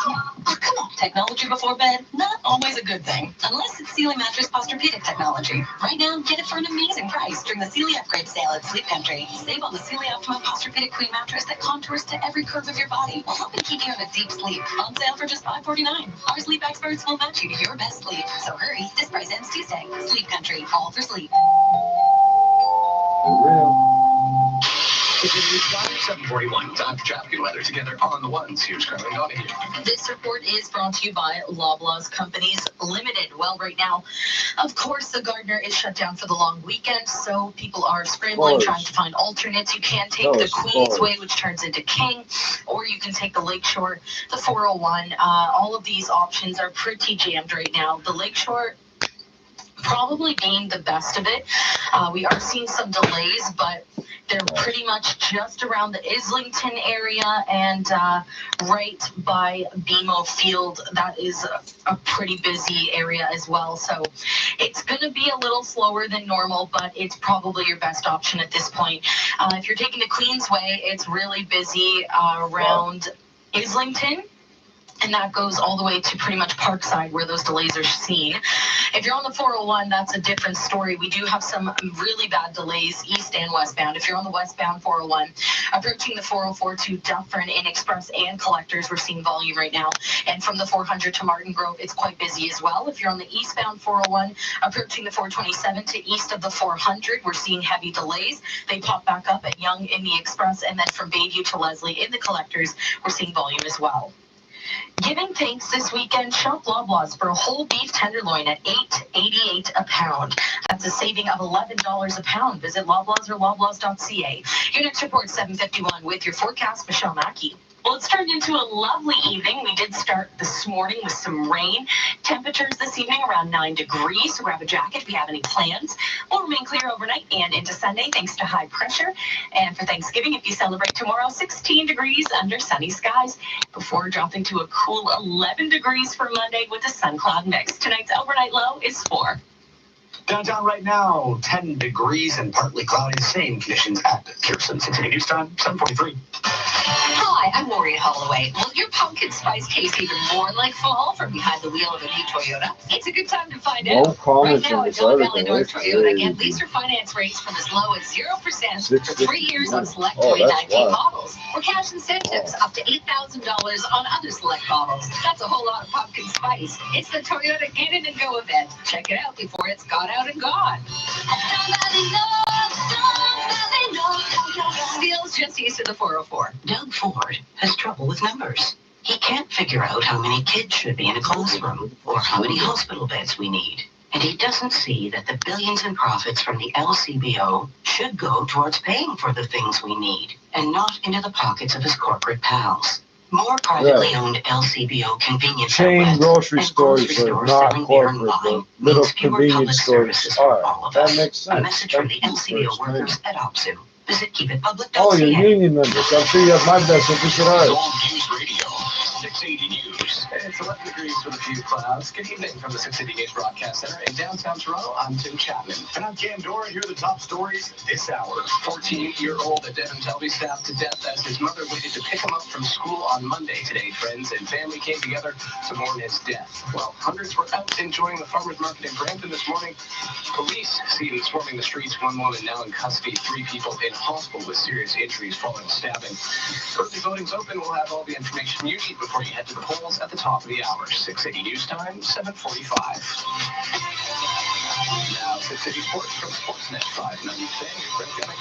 Oh, come on. Technology before bed? Not always a good thing. Unless it's Sealy Mattress Posturepedic technology. Right now, get it for an amazing price during the Sealy Upgrade Sale at Sleep Country. Save on the Sealy Optima Posturepedic Queen Mattress that contours to every curve of your body while helping keep you in a deep sleep. On sale for just $549. Our sleep experts will match you to your best sleep. So hurry. This price ends Tuesday. Sleep Country. All for sleep. For real. 741. Time for traffic and weather together on the ones. Here's Carmen Donahue. This report is brought to you by Loblaws Companies Limited. Well, right now, of course, the Gardner is shut down for the long weekend, so people are scrambling, trying to find alternates. You can take the Queensway, which turns into King, or you can take the Lakeshore, the 401. All of these options are pretty jammed right now. The Lakeshore probably being the best of it. We are seeing some delays, but they're pretty much just around the Islington area and right by BMO Field. That is a pretty busy area as well. So it's going to be a little slower than normal, but it's probably your best option at this point. If you're taking the Queensway, it's really busy around Islington. And that goes all the way to pretty much Parkside where those delays are seen. If you're on the 401, that's a different story. We do have some really bad delays east and westbound. If you're on the westbound 401, approaching the 404 to Dufferin in Express and Collectors, we're seeing volume right now. And from the 400 to Martin Grove, it's quite busy as well. If you're on the eastbound 401, approaching the 427 to east of the 400, we're seeing heavy delays. They pop back up at Yonge in the Express, and then from Bayview to Leslie in the Collectors, we're seeing volume as well. Giving thanks this weekend, shop Loblaws for a whole beef tenderloin at $8.88 a pound. That's a saving of $11 a pound. Visit Loblaws or Loblaws.ca. Your next report, 7:51, with your forecast, Michelle Mackey. Well, it's turned into a lovely evening. We did start this morning with some rain. Temperatures this evening around 9 degrees. So grab a jacket if you have any plans. Will remain clear overnight and into Sunday thanks to high pressure. And for Thanksgiving, if you celebrate tomorrow, 16 degrees under sunny skies before dropping to a cool 11 degrees for Monday with a sun cloud mix. Tonight's overnight low is 4. Downtown right now, 10 degrees and partly cloudy. Same conditions at Pearson. 680 News Time, 7:43. Hi, I'm Maureen Holloway. Will your pumpkin spice taste even more like fall from behind the wheel of a new Toyota? It's a good time to find No out. comments Right now on at this Don Valley article. North It's Toyota, get crazy. lease or finance rates from as low as 0% for 3 years on select Oh, that's 2019 wild. models, or cash incentives up to $8,000 on other select models. That's a whole lot of pumpkin spice. It's the Toyota Get In and Go event. Check it out before it's gone out and gone. Steele's just east of the 404. Doug Ford has trouble with numbers. He can't figure out how many kids should be in a classroom or how many hospital beds we need. And he doesn't see that the billions in profits from the LCBO should go towards paying for the things we need and not into the pockets of his corporate pals. More privately owned LCBO convenience Chain outlets grocery and stores grocery are stores not selling beer and corporate, wine but little means fewer convenience public stores services for all are. of That us. makes A sense. message from the Thank you for LCBO workers explaining. at OPSU. Visit keepitpublic.ca. Oh, you're union members. I'm sure you have my best interest at heart. Zone News Radio, 680 News. It's 11 degrees with a few clouds. Good evening from the 680 News Broadcast Center in downtown Toronto. I'm Tim Chapman. And I'm Cam Dora. Here are the top stories this hour. 14-year-old Devin Selby stabbed to death as his mother waited to pick him up from school on Monday. Today, friends and family came together to mourn his death. Well, hundreds were out enjoying the farmers market in Brampton this morning. Police seen swarming the streets. One woman now in custody. 3 people in hospital with serious injuries following stabbing. Early voting's open. We'll have all the information you need before you head to the polls at the top of the hour. 680 News Time, 7:45. Now, 680 Sports from Sportsnet 590. Greg Gummick.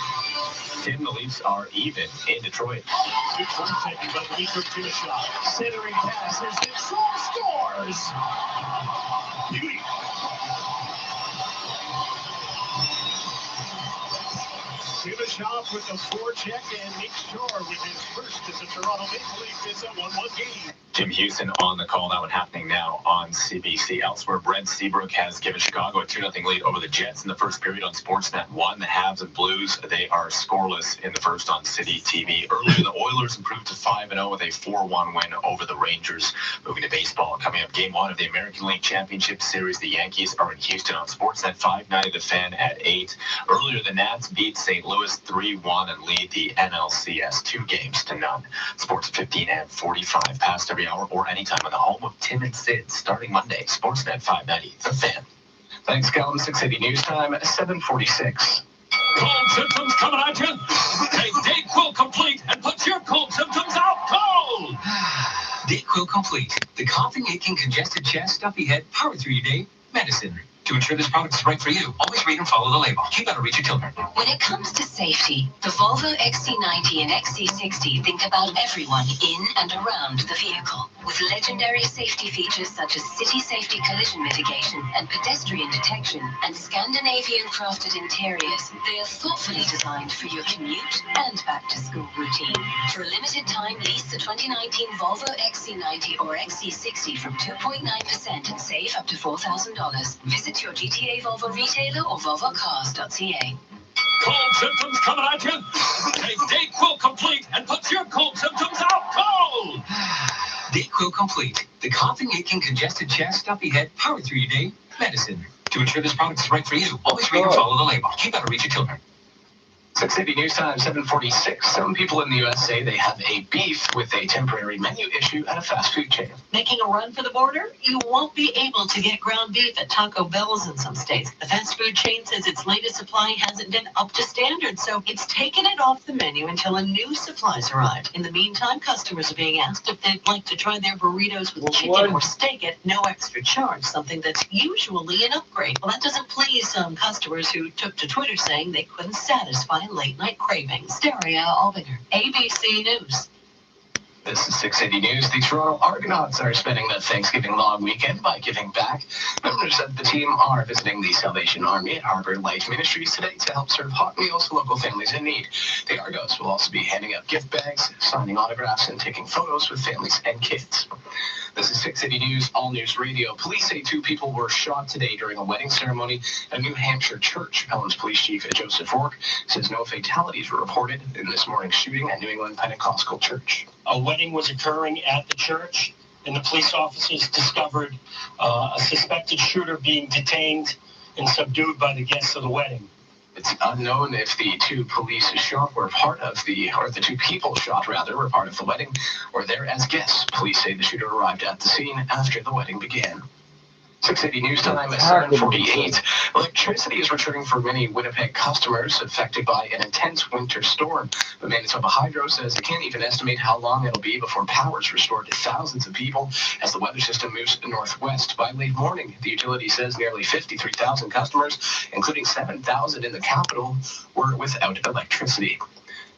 Tim, the Leafs are even in Detroit. Good one second, but Leafs are to a shot. Centering passes, and scores! Beauty. off with the forecheck, and Nick Shore with his first as a Toronto Maple Leaf. It's a 1-1 game. Jim Houston on the call. That one happening now on CBC. Elsewhere, Brent Seabrook has given Chicago a 2-0 lead over the Jets in the first period on Sportsnet 1. The Habs and Blues, they are scoreless in the first on City TV. Earlier, the Oilers improved to 5-0 with a 4-1 win over the Rangers. Moving to baseball, coming up Game 1 of the American League Championship Series. The Yankees are in Houston on Sportsnet 590 The Fan at 8. Earlier, the Nats beat St. Louis 3-1 and lead the NLCS 2-0. Sports 15 and 45 past every hour or anytime on the home of Tim and Sid starting Monday. Sportsnet 590 The Fan. Thanks, Callum. 680 News Time, 7:46. Cold symptoms coming at you? Take Dayquil Complete and put your cold symptoms out cold. Dayquil Complete, the coughing, aching, congested chest, stuffy head, power through your day medicine. To ensure this product is right for you, always read and follow the label. You better read your children. When it comes to safety, the Volvo XC90 and XC60 think about everyone in and around the vehicle. With legendary safety features such as city safety collision mitigation and pedestrian detection and Scandinavian-crafted interiors, they are thoughtfully designed for your commute and back-to-school routine. For a limited time, lease the 2019 Volvo XC90 or XC60 from 2.9% and save up to $4,000. Visit your GTA Volvo retailer or volvocars.ca. Cold symptoms coming at you? Take Dayquil Complete and put your cold symptoms out cold. Dayquil Complete, the coughing, aching, congested chest, stuffy head, power through your day medicine. To ensure this product is right for you, always read and follow the label. You better read your children. 680 News Time, 7:46. Some people in the U.S. say they have a beef with a temporary menu issue at a fast food chain. Making a run for the border? You won't be able to get ground beef at Taco Bell's in some states. The fast food chain says its latest supply hasn't been up to standard, so it's taken it off the menu until a new supply's arrived. In the meantime, customers are being asked if they'd like to try their burritos with chicken or steak at no extra charge, something that's usually an upgrade. Well, that doesn't please some customers who took to Twitter saying they couldn't satisfy late-night cravings. Daria Albinger, ABC News. This is 680 News. The Toronto Argonauts are spending the Thanksgiving long weekend by giving back. Members of the team are visiting the Salvation Army at Harbor Light Ministries today to help serve hot meals to local families in need. The Argos will also be handing out gift bags, signing autographs, and taking photos with families and kids. This is 680 News, All News Radio. Police say 2 people were shot today during a wedding ceremony at a New Hampshire church. Pelham's Police Chief Joseph Rourke says no fatalities were reported in this morning's shooting at New England Pentecostal Church. A wedding was occurring at the church, and the police officers discovered a suspected shooter being detained and subdued by the guests of the wedding. It's unknown if the 2 police shot were part of the 2 people shot rather were part of the wedding or there as guests. Police say the shooter arrived at the scene after the wedding began. 680 News Time at 7:48. Electricity is returning for many Winnipeg customers affected by an intense winter storm. But Manitoba Hydro says it can't even estimate how long it'll be before power is restored to thousands of people as the weather system moves northwest. By late morning, the utility says nearly 53,000 customers, including 7,000 in the capital, were without electricity.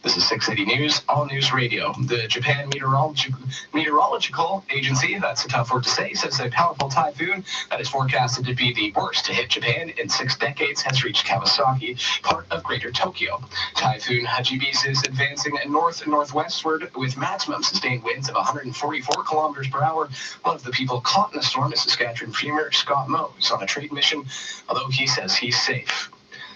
This is 680 News, All News Radio. The Japan Meteorological Agency, that's a tough word to say, says a powerful typhoon that is forecasted to be the worst to hit Japan in 6 decades has reached Kawasaki, part of Greater Tokyo. Typhoon Hagibis is advancing north and northwestward with maximum sustained winds of 144 kilometers per hour. One of the people caught in the storm is Saskatchewan Premier Scott Moe. He's on a trade mission, although he says he's safe.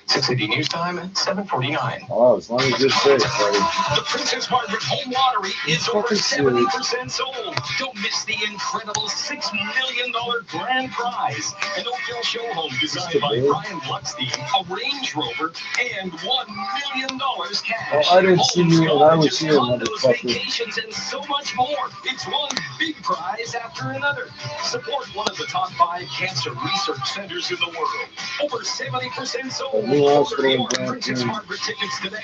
680 News Time, 7:49. Oh, as long as you're safe, buddy. The Princess Margaret Home Lottery is over 70% sold. Don't miss the incredible $6 million grand prize. An Oakville show home designed by Brian Bluckstein, a Range Rover, and $1 million cash. Oh, I didn't see you when I was here, motherfucker. Vacations and so much more. It's one big prize after another. Support one of the top 5 cancer research centers in the world. Over 70% sold. Princess Margaret tickets today.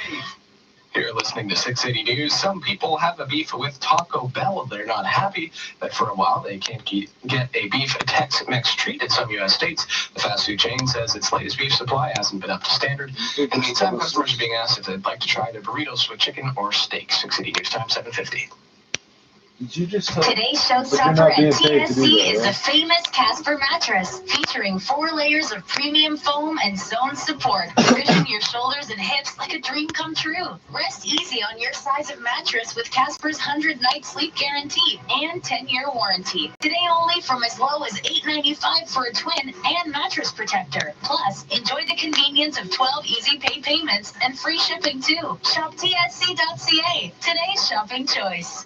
You're listening to 680 News. Some people have a beef with Taco Bell. They're not happy that for a while they can't get a beef Tex-Mex treat in some U.S. states. The fast food chain says its latest beef supply hasn't been up to standard. In the meantime, customers are being asked if they'd like to try their burritos with chicken or steak. 680 News Time, 7:50. Did you just tell? Today's But you're showstopper not at being paid to do TSC that, is the right? famous Casper mattress, featuring 4 layers of premium foam and zone support. Cushion your shoulders and hips like a dream come true. Rest easy on your size of mattress with Casper's 100-night sleep guarantee and 10-year warranty. Today only from as low as $8.95 for a twin and mattress protector. Plus, enjoy the convenience of 12 easy pay payments and free shipping too. Shop tsc.ca. Today's shopping choice.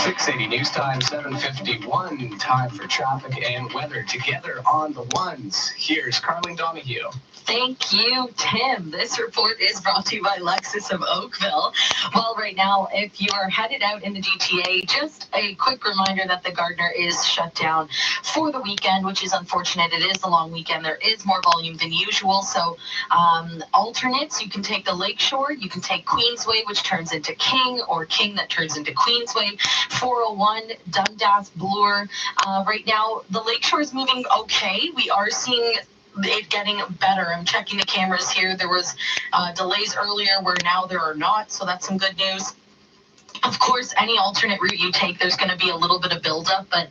680 news time, 7:51. Time for traffic and weather together on the ones. Here's Carlin Donahue. Thank you, Tim. This report is brought to you by Lexus of Oakville. Well, right now, if you are headed out in the GTA, just a quick reminder that the Gardner is shut down for the weekend, which is unfortunate. It is a long weekend. There is more volume than usual. So alternates, you can take the Lakeshore, you can take Queensway, which turns into King, or King that turns into Queensway, 401, Dundas, Bloor. Right now, the Lakeshore is moving okay. We are seeing it getting better. I'm checking the cameras here. There was delays earlier where now there are not, so that's some good news. Of course, any alternate route you take, there's going to be a little bit of buildup, but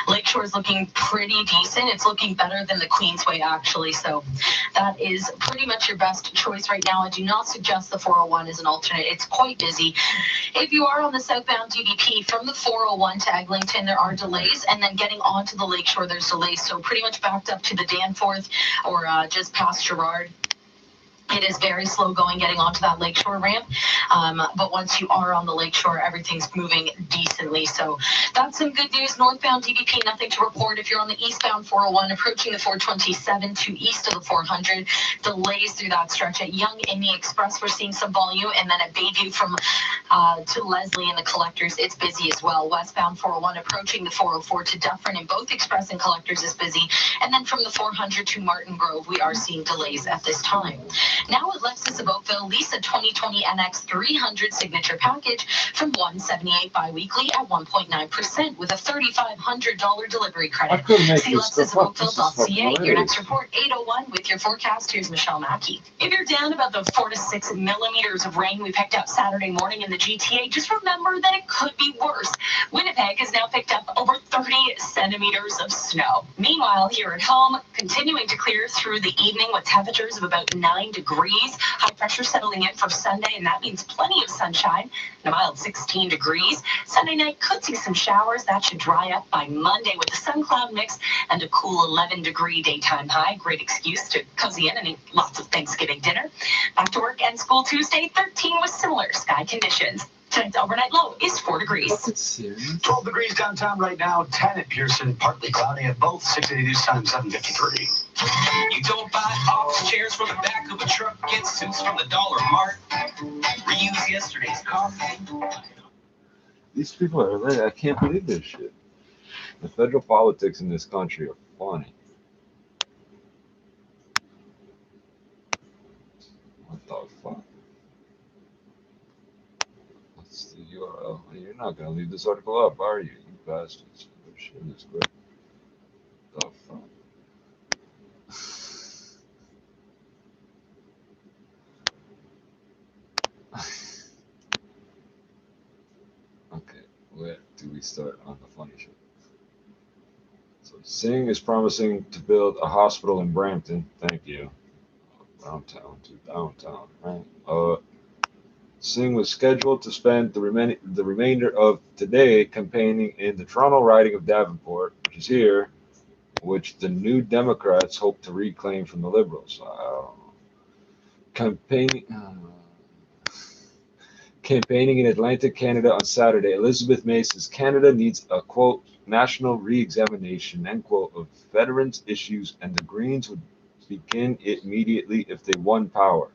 Lakeshore is looking pretty decent. It's looking better than the Queensway, actually, so that is pretty much your best choice right now. I do not suggest the 401 as an alternate. It's quite busy. If you are on the southbound DVP from the 401 to Eglinton, there are delays, and then getting onto the Lakeshore, there's delays, so pretty much backed up to the Danforth or just past Gerard. It is very slow going getting onto that Lakeshore ramp, but once you are on the Lakeshore, everything's moving decently. So that's some good news. Northbound DVP, nothing to report. If you're on the eastbound 401, approaching the 427 to east of the 400, delays through that stretch. At Yonge Indy Express, we're seeing some volume, and then at Bayview from to Leslie and the Collectors, it's busy as well. Westbound 401, approaching the 404 to Dufferin, and both Express and Collectors is busy. And then from the 400 to Martin Grove, we are seeing delays at this time. Now at Lexus of Oakville, lease a 2020 NX 300 signature package from $178 bi-weekly at 1.9% with a $3,500 delivery credit. See LexusofOakville.ca. Your next report, 8:01 with your forecast. Here's Michelle Mackey. If you're down about the 4 to 6 millimeters of rain we picked up Saturday morning in the GTA, just remember that it could be worse. Winnipeg has now picked up over 30 centimeters of snow. Meanwhile, here at home, continuing to clear through the evening with temperatures of about 9 degrees. High pressure settling in for Sunday, and that means plenty of sunshine and a mild 16 degrees. Sunday night could see some showers. That should dry up by Monday with a sun cloud mix and a cool 11-degree daytime high. Great excuse to cozy in and eat lots of Thanksgiving dinner. Back to work and school Tuesday, 13 with similar sky conditions. Tonight's overnight low is 4 degrees. 12 degrees downtown right now, 10 at Pearson, partly cloudy at both. 680 news time, 7:53. You don't buy office chairs from the back of a truck, get suits from the Dollar Mart. Reuse yesterday's coffee. These people are like, I can't believe this shit. The federal politics in this country are funny. What the fuck? What's the URL? You're not gonna leave this article up, are you? You bastards. Better share this quick. The fuck? Okay, where do we start on the funny shit? So Singh is promising to build a hospital in Brampton. Thank you. Downtown to downtown, right? Singh was scheduled to spend the remainder of today campaigning in the Toronto riding of Davenport, which is here, which the New Democrats hope to reclaim from the Liberals. Campaigning in Atlantic Canada on Saturday, Elizabeth May says Canada needs a, quote, national re-examination, end quote, of veterans' issues, and the Greens would begin it immediately if they won power.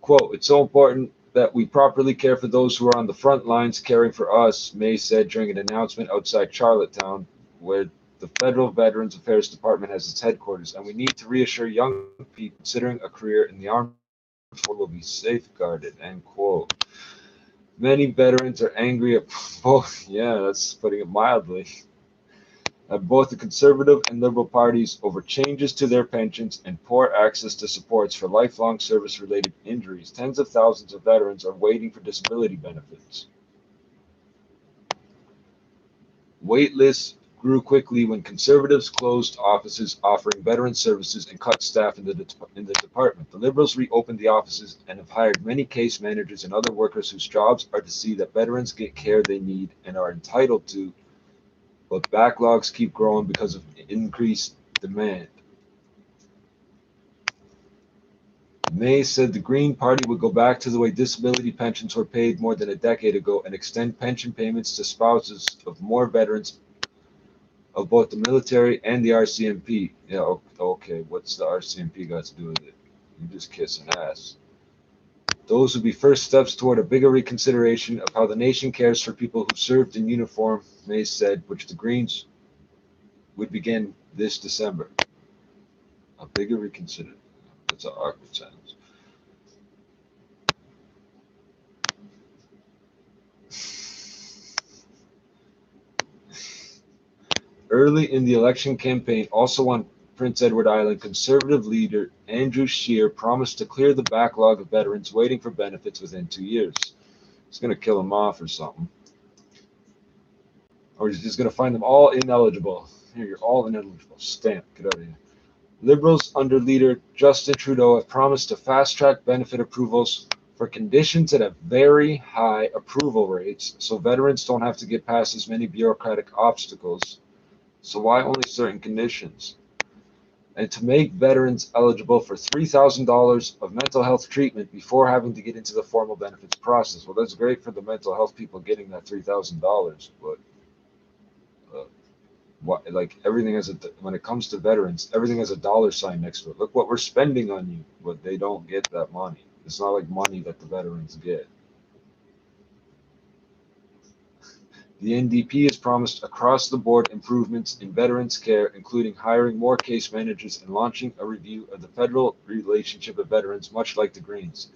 Quote, it's so important that we properly care for those who are on the front lines caring for us, May said during an announcement outside Charlottetown, where the Federal Veterans Affairs Department has its headquarters, and we need to reassure young people considering a career in the armed forces will be safeguarded, end quote. Many veterans are angry at both, yeah, that's putting it mildly, at both the Conservative and Liberal parties over changes to their pensions and poor access to supports for lifelong service-related injuries. Tens of thousands of veterans are waiting for disability benefits. Wait lists grew quickly when conservatives closed offices offering veteran services and cut staff in the department. The Liberals reopened the offices and have hired many case managers and other workers whose jobs are to see that veterans get care they need and are entitled to, but backlogs keep growing because of increased demand. May said the Green Party would go back to the way disability pensions were paid more than a decade ago and extend pension payments to spouses of more veterans of both the military and the RCMP. Yeah, okay, what's the RCMP got to do with it? You just kissing ass. Those would be first steps toward a bigger reconsideration of how the nation cares for people who served in uniform, May said, which the Greens would begin this December. A bigger reconsideration. That's an awkward sentence. Early in the election campaign, also on Prince Edward Island, Conservative leader Andrew Scheer promised to clear the backlog of veterans waiting for benefits within 2 years. He's going to kill them off or something. Or he's just going to find them all ineligible. Here, you're all ineligible. Stamp. Get out of here. Liberals under leader Justin Trudeau have promised to fast-track benefit approvals for conditions that have very high approval rates so veterans don't have to get past as many bureaucratic obstacles. So why only certain conditions? And to make veterans eligible for $3,000 of mental health treatment before having to get into the formal benefits process. Well, that's great for the mental health people getting that $3,000, but like everything has when it comes to veterans, everything has a dollar sign next to it. Look what we're spending on you, but they don't get that money. It's not like money that the veterans get. The NDP has promised across-the-board improvements in veterans' care, including hiring more case managers and launching a review of the federal relationship of veterans, much like the Greens.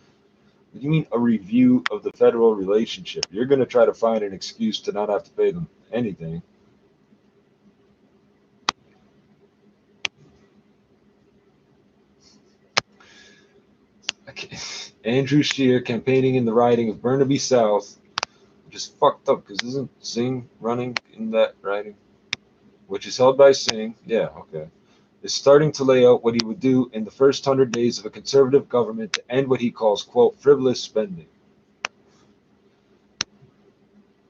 What do you mean a review of the federal relationship? You're going to try to find an excuse to not have to pay them anything. Okay. Andrew Scheer campaigning in the riding of Burnaby South, which is fucked up because isn't Singh running in that riding? Which is held by Singh. Yeah, okay. Is starting to lay out what he would do in the first 100 days of a conservative government to end what he calls, quote, frivolous spending.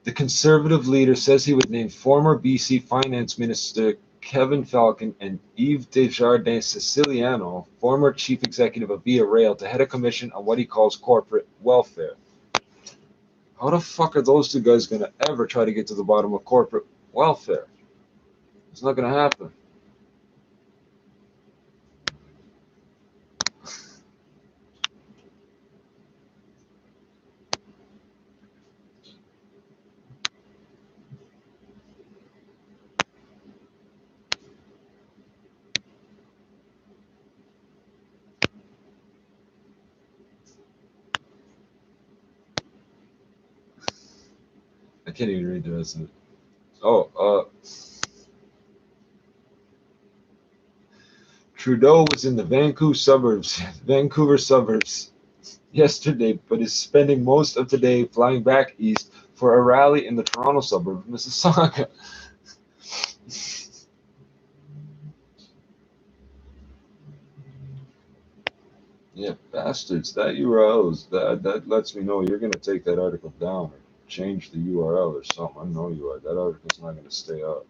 The conservative leader says he would name former BC Finance Minister Kevin Falcon and Yves Desjardins Siciliano, former chief executive of Via Rail, to head a commission on what he calls corporate welfare. How the fuck are those two guys going to ever try to get to the bottom of corporate welfare? It's not going to happen. I can't even read the rest of it. Oh, Trudeau was in the Vancouver suburbs yesterday, but is spending most of today flying back east for a rally in the Toronto suburb of Mississauga. Yeah, bastards, that URL that lets me know you're going to take that article down or change the URL or something. I know you are. That article's not going to stay up.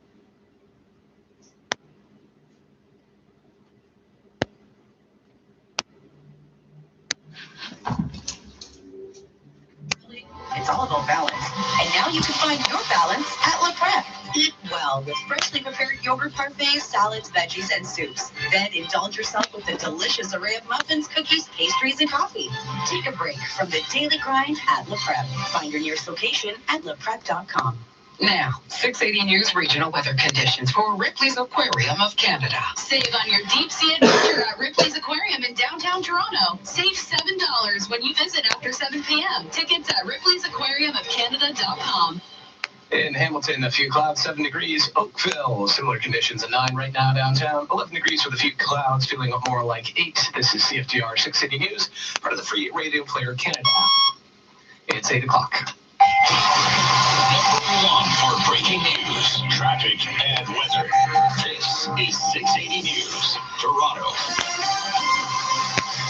It's all about balance. And now you can find your balance at La Prep. Eat well with freshly prepared yogurt parfaits, salads, veggies, and soups. Then indulge yourself with a delicious array of muffins, cookies, pastries, and coffee. Take a break from the daily grind at La Prep. Find your nearest location at laprep.com. Now, 680 News regional weather conditions for Ripley's Aquarium of Canada. Save on your deep sea adventure at Ripley's Aquarium in downtown Toronto. Save $7 when you visit after 7 p.m. Tickets at ripleysaqauariumofcanada.com. In Hamilton, a few clouds, 7 degrees. Oakville, similar conditions at 9 right now downtown. 11 degrees with a few clouds, feeling more like 8. This is CFTR 680 News, part of the Free Radio Player Canada. It's 8 o'clock. on for breaking news, traffic, and weather. This is 680 News, Toronto.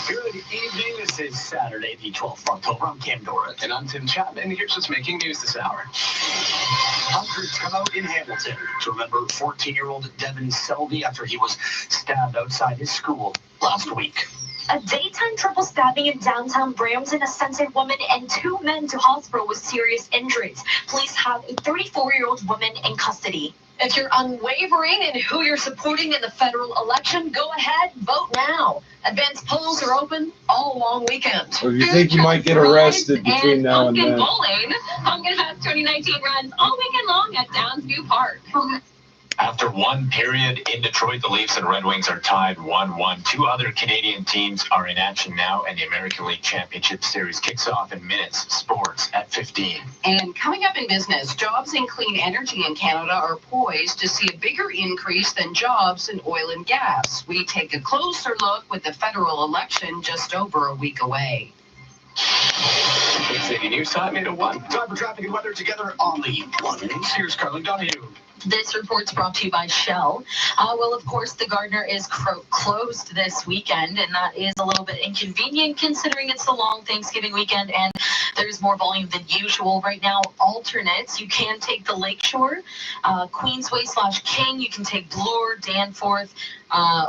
Good evening. This is Saturday, the 12th of October. I'm Cam Dora. And I'm Tim Chapman. Here's what's making news this hour. Hundreds come out in Hamilton to remember 14-year-old Devin Selvey after he was stabbed outside his school last week. A daytime triple stabbing in downtown Brampton, a censored woman and 2 men to hospital with serious injuries. Police have a 34-year-old woman in custody. If you're unwavering in who you're supporting in the federal election, go ahead, vote now. Advanced polls are open all long weekend. So if you think you might get arrested between now and then. Bowling. Pumpkin Fest 2019 runs all weekend long at Downsview Park. After one period in Detroit, the Leafs and Red Wings are tied 1-1. 2 other Canadian teams are in action now, and the American League Championship Series kicks off in minutes. Sports at 15. And coming up in business, jobs in clean energy in Canada are poised to see a bigger increase than jobs in oil and gas. We take a closer look with the federal election just over a week away. 680 News Time, 801. Time for traffic and weather together on the One News. Here's Carly Donahue. This report's brought to you by Shell. Well, of course, the Gardner is closed this weekend, and that is a little bit inconvenient considering it's the long Thanksgiving weekend and there's more volume than usual. Right now, alternates. You can take the Lakeshore, Queensway/King. You can take Bloor, Danforth,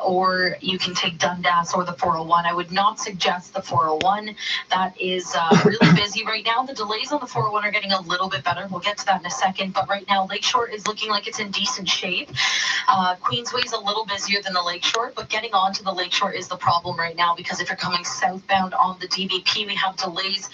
or you can take Dundas or the 401. I would not suggest the 401. That is really busy right now. The delays on the 401 are getting a little bit better. We'll get to that in a second. But right now, Lakeshore is looking like it's in decent shape. Queensway's a little busier than the Lakeshore, but getting onto the Lakeshore is the problem right now because if you're coming southbound on the DVP, we have delays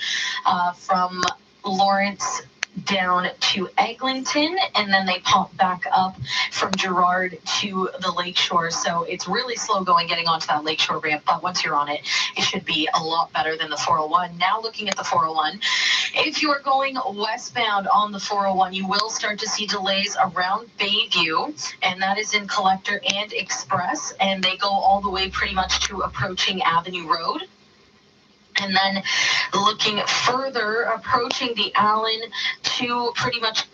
from Lawrence down to Eglinton, and then they pop back up from Girard to the Lakeshore. So it's really slow going getting onto that Lakeshore ramp, but once you're on it, it should be a lot better than the 401. Now looking at the 401, if you are going westbound on the 401, you will start to see delays around Bayview, and that is in Collector and Express, and they go all the way pretty much to approaching Avenue Road. And then looking further, approaching the Allen to pretty much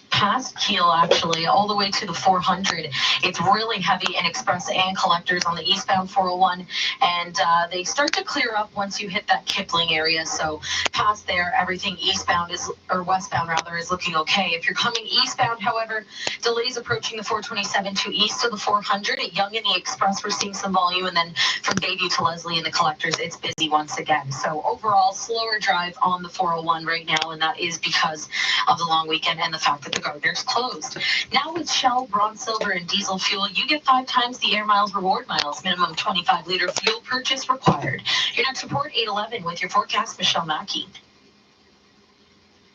past Keel, actually, all the way to the 400. It's really heavy in Express and Collectors on the eastbound 401, and they start to clear up once you hit that Kipling area. So past there, everything eastbound is, or westbound rather, is looking okay. If you're coming eastbound, however, delays approaching the 427 to east of the 400. At Yonge and the Express, we're seeing some volume, and then from Bayview to Leslie and the Collectors, it's busy once again. So overall, slower drive on the 401 right now, and that is because of the long weekend and the fact that the Gardner's closed. Now with Shell, Bronze, Silver, and diesel fuel, you get 5 times the Air Miles reward miles. Minimum 25-liter fuel purchase required. Your next report, 8:11, with your forecast, Michelle Mackey.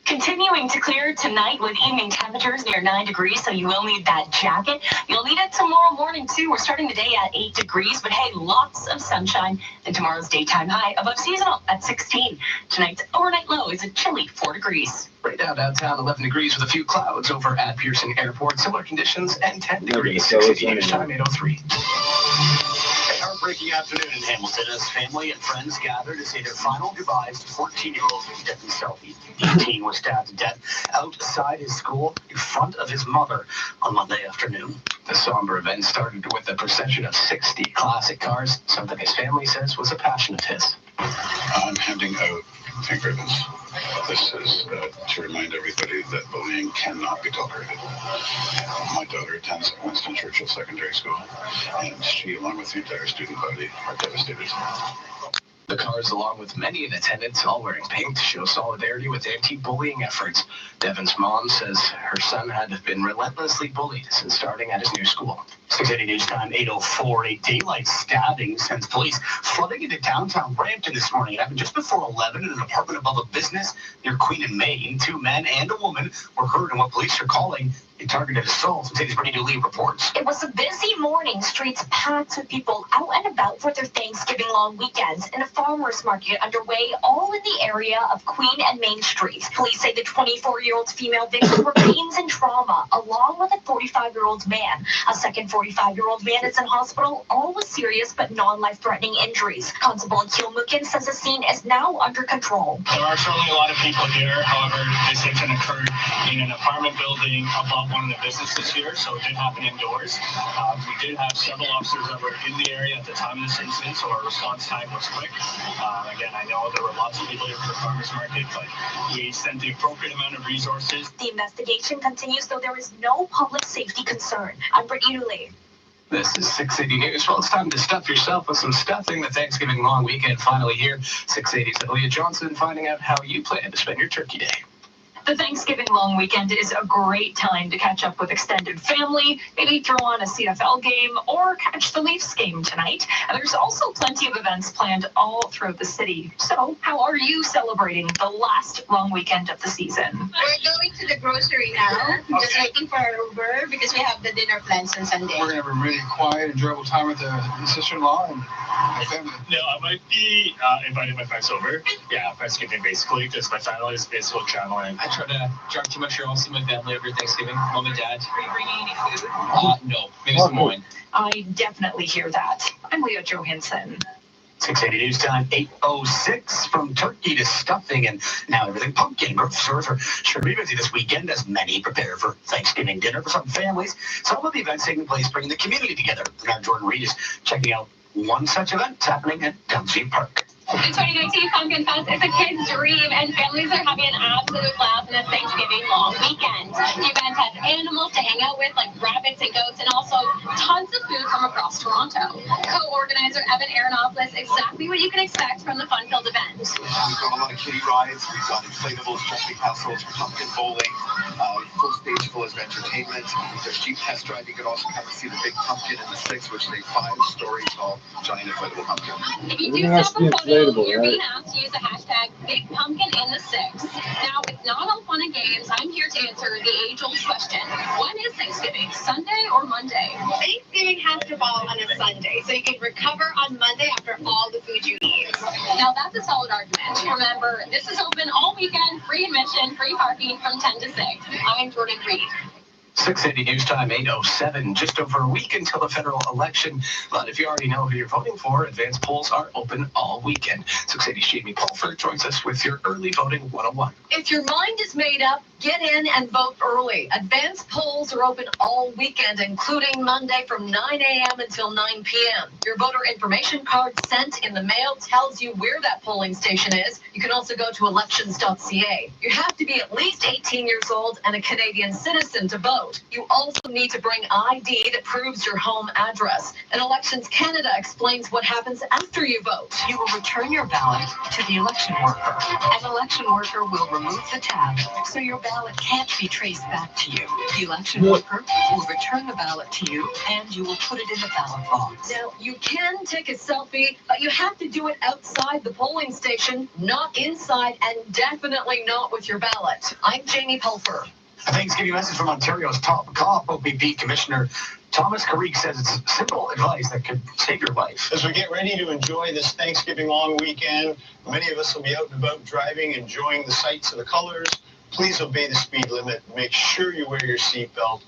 Continuing to clear tonight with evening temperatures near 9 degrees, so you will need that jacket. You'll need it tomorrow morning, too. We're starting the day at 8 degrees, but hey, lots of sunshine. And tomorrow's daytime high above seasonal at 16. Tonight's overnight low is a chilly 4 degrees. Right now, downtown, 11 degrees with a few clouds over at Pearson Airport. Similar conditions and 10 degrees. 680 News Time, 803. A heartbreaking afternoon in Hamilton as family and friends gather to say their final goodbyes to 14-year-old Devin Selvey. The teen was stabbed to death outside his school in front of his mother on Monday afternoon. The somber event started with a procession of 60 classic cars, something his family says was a passion of his. I'm handing out pink ribbons. This is to remind everybody that bullying cannot be tolerated. My daughter attends Winston Churchill Secondary School, and she, along with the entire student body, are devastated. The cars, along with many in attendance, all wearing pink to show solidarity with anti-bullying efforts. Devin's mom says her son had been relentlessly bullied since starting at his new school. 680 News Time, 8:04. A daylight stabbing sends police flooding into downtown Brampton this morning. It happened just before 11 in an apartment above a business near Queen and Main. 2 men and a woman were hurt in what police are calling a targeted assault. Mercedes Brittany Dooley reports. It was a busy morning. Streets packed with people out and about for their Thanksgiving long weekends, and a farmer's market underway all in the area of Queen and Main Streets. Police say the 24-year-old female victim remains in trauma, along with a 45-year-old man. A second 45-year-old man is in hospital, all with serious but non-life-threatening injuries. Constable Akil Mukin says the scene is now under control. There are certainly a lot of people here. However, this incident occurred in an apartment building above one of the businesses here, so it did happen indoors. We did have several officers that were in the area at the time of this incident, so our response time was quick. Again, I know there were lots of people here for the farmers market, but we sent the appropriate amount of resources. The investigation continues, though there is no public safety concern. I'm Brittany Dooley. This is 680 News. Well, it's time to stuff yourself with some stuffing. The Thanksgiving long weekend finally here. 680's Leah Johnson finding out how you plan to spend your turkey day. The Thanksgiving long weekend is a great time to catch up with extended family, maybe throw on a CFL game, or catch the Leafs game tonight. And there's also plenty of events planned all throughout the city. So how are you celebrating the last long weekend of the season? We're going to the grocery now, just waiting for our Uber because we have the dinner plans on Sunday. We're going to have a really quiet, enjoyable time with the sister-in-law and my family. No, I might be inviting my friends over. Yeah, Thanksgiving basically, because my family is basically traveling. I try to drive to Montreal, see my family over Thanksgiving, mom and dad. Are you bringing any food? No, maybe some wine. I definitely hear that. I'm Leah Johansson. 680 News Time, 8:06, from turkey to stuffing and now everything pumpkin. Grocery stores are sure to be busy this weekend as many prepare for Thanksgiving dinner for some families. Some of the events taking place bringing the community together. Now Jordan Reed is checking out one such event. It's happening at Downsview Park. The 2019 Pumpkin Fest is a kid's dream, and families are having an absolute blast in this Thanksgiving long weekend. The event has animals to hang out with, like rabbits and goats, and also tons of food from across Toronto. Co-organizer Evan Aronopoulos, exactly what you can expect from the fun-filled event. We've got a lot of kiddie rides, we've got inflatables, jumping castles, pumpkin bowling, full stage full of entertainment. There's Jeep test drive. You can also come and see the Big Pumpkin in the Six, which is a 5-story tall giant inflatable pumpkin. If you do stop a photo, you're being asked to use the hashtag #BigPumpkinInTheSix. Now, it's not all fun and games. I'm here to answer the age-old question: when is Thanksgiving? Sunday or Monday? Thanksgiving has to fall on a Sunday, so you can recover on Monday after all the food you eat. Now, that's a solid argument. Remember, this is open all weekend, free admission, free parking from 10 to 6. I'm Jordan Reed. 680 News Time, 8:07, just over a week until the federal election. But if you already know who you're voting for, advanced polls are open all weekend. 680's Jamie Pulford joins us with your early voting 101. If your mind is made up, get in and vote early. Advanced polls are open all weekend, including Monday from 9 a.m. until 9 p.m. Your voter information card sent in the mail tells you where that polling station is. You can also go to elections.ca. You have to be at least 18 years old and a Canadian citizen to vote. You also need to bring ID that proves your home address. And Elections Canada explains what happens after you vote. You will return your ballot to the election worker. An election worker will remove the tab so your ballot can't be traced back to you. The election worker will return the ballot to you and you will put it in the ballot box. Now, you can take a selfie, but you have to do it outside the polling station, not inside, and definitely not with your ballot. I'm Jamie Pulfer. A Thanksgiving message from Ontario's top co-op OPP Commissioner Thomas Carrick says it's simple advice that could save your life. As we get ready to enjoy this Thanksgiving long weekend, many of us will be out and about driving, enjoying the sights and the colors. Please obey the speed limit. Make sure you wear your seatbelt.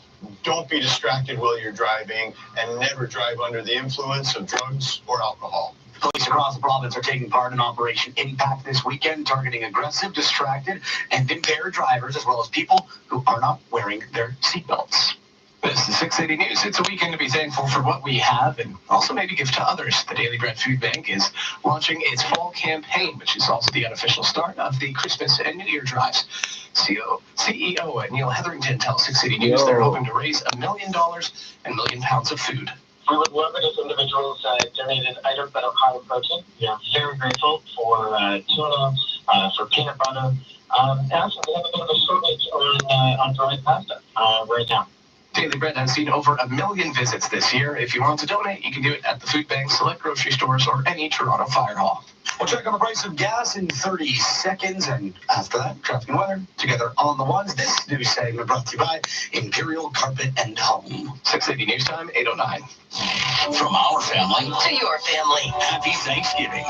Don't be distracted while you're driving, and never drive under the influence of drugs or alcohol. Police across the province are taking part in Operation Impact this weekend, targeting aggressive, distracted, and impaired drivers, as well as people who are not wearing their seatbelts. This is 680 News. It's a weekend to be thankful for what we have and also maybe give to others. The Daily Bread Food Bank is launching its fall campaign, which is also the unofficial start of the Christmas and New Year drives. CEO Neil Hetherington tells 680 News they're hoping to raise $1 million and £1 million of food. We would love it if individuals donated items that are high in protein. We are very grateful for tuna, for peanut butter. Actually, we have a bit of a shortage on dried pasta right now. Daily Bread has seen over 1 million visits this year. If you want to donate, you can do it at the food bank, select grocery stores, or any Toronto fire hall. We'll check on the price of gas in 30 seconds, and after that, traffic and weather together on the ones. This news segment brought to you by Imperial Carpet and Home. 680 News Time, 8:09. From our family To your family, happy Thanksgiving.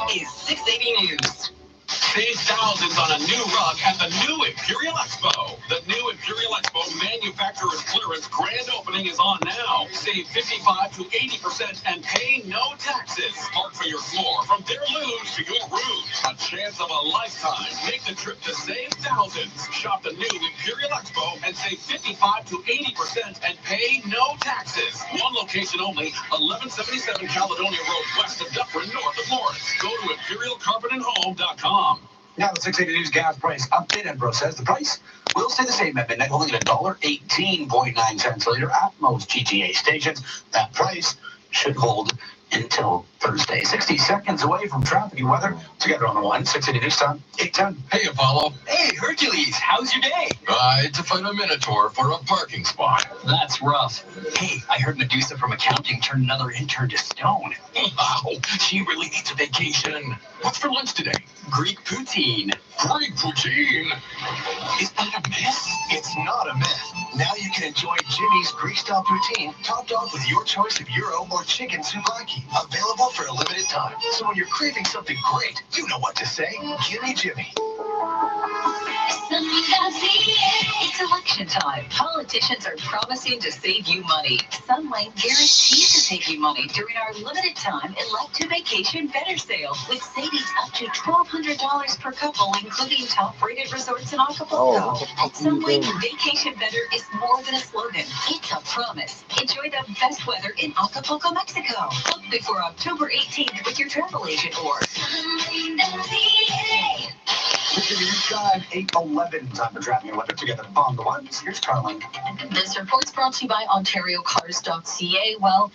this is 680 News. Save thousands on a new rug at the new Imperial Expo. The new Imperial Expo Manufacturer's Clearance grand opening is on now. Save 55 to 80% and pay no taxes. Park for your floor from their luge to your room. A chance of a lifetime. Make the trip to save thousands. Shop the new Imperial Expo and save 55 to 80% and pay no taxes. One location only, 1177 Caledonia Road, west of Dufferin, north of Lawrence. Go to ImperialCarpetAndHome.com. Now the 680 News gas price update. Enbro says the price will stay the same at midnight, holding at $1.18.9 a liter at most GTA stations. That price should hold until Thursday. 60 seconds away from traffic and weather. Together on the one, 680 News Time, 810. Hey, Apollo. Hey, Hercules. How's your day? I had to find a Minotaur for a parking spot. That's rough. Hey, I heard Medusa from accounting turned another intern to stone. Wow, she really needs a vacation. What's for lunch today? Greek poutine. Greek poutine? Is that a myth? It's not a myth. Now you can enjoy Jimmy's Greek-style poutine, topped off with your choice of gyro or chicken souvlaki. Available for a limited time. So when you're craving something great, you know what to say. Gimme Jimmy. It's election time. Politicians are promising to save you money. Sunlight guarantees to save you money during our limited time Elect to Vacation Better sale with savings up to $1,200 per couple, including top-rated resorts in Acapulco. At Sunlight, Vacation Better is more than a slogan. It's a promise. Enjoy the best weather in Acapulco, Mexico. Book before October 18th with your travel agent or Time 8:11. Time for traffic and weather together on the ones. Here's Carlin. This report's brought to you by OntarioCars.ca. Well,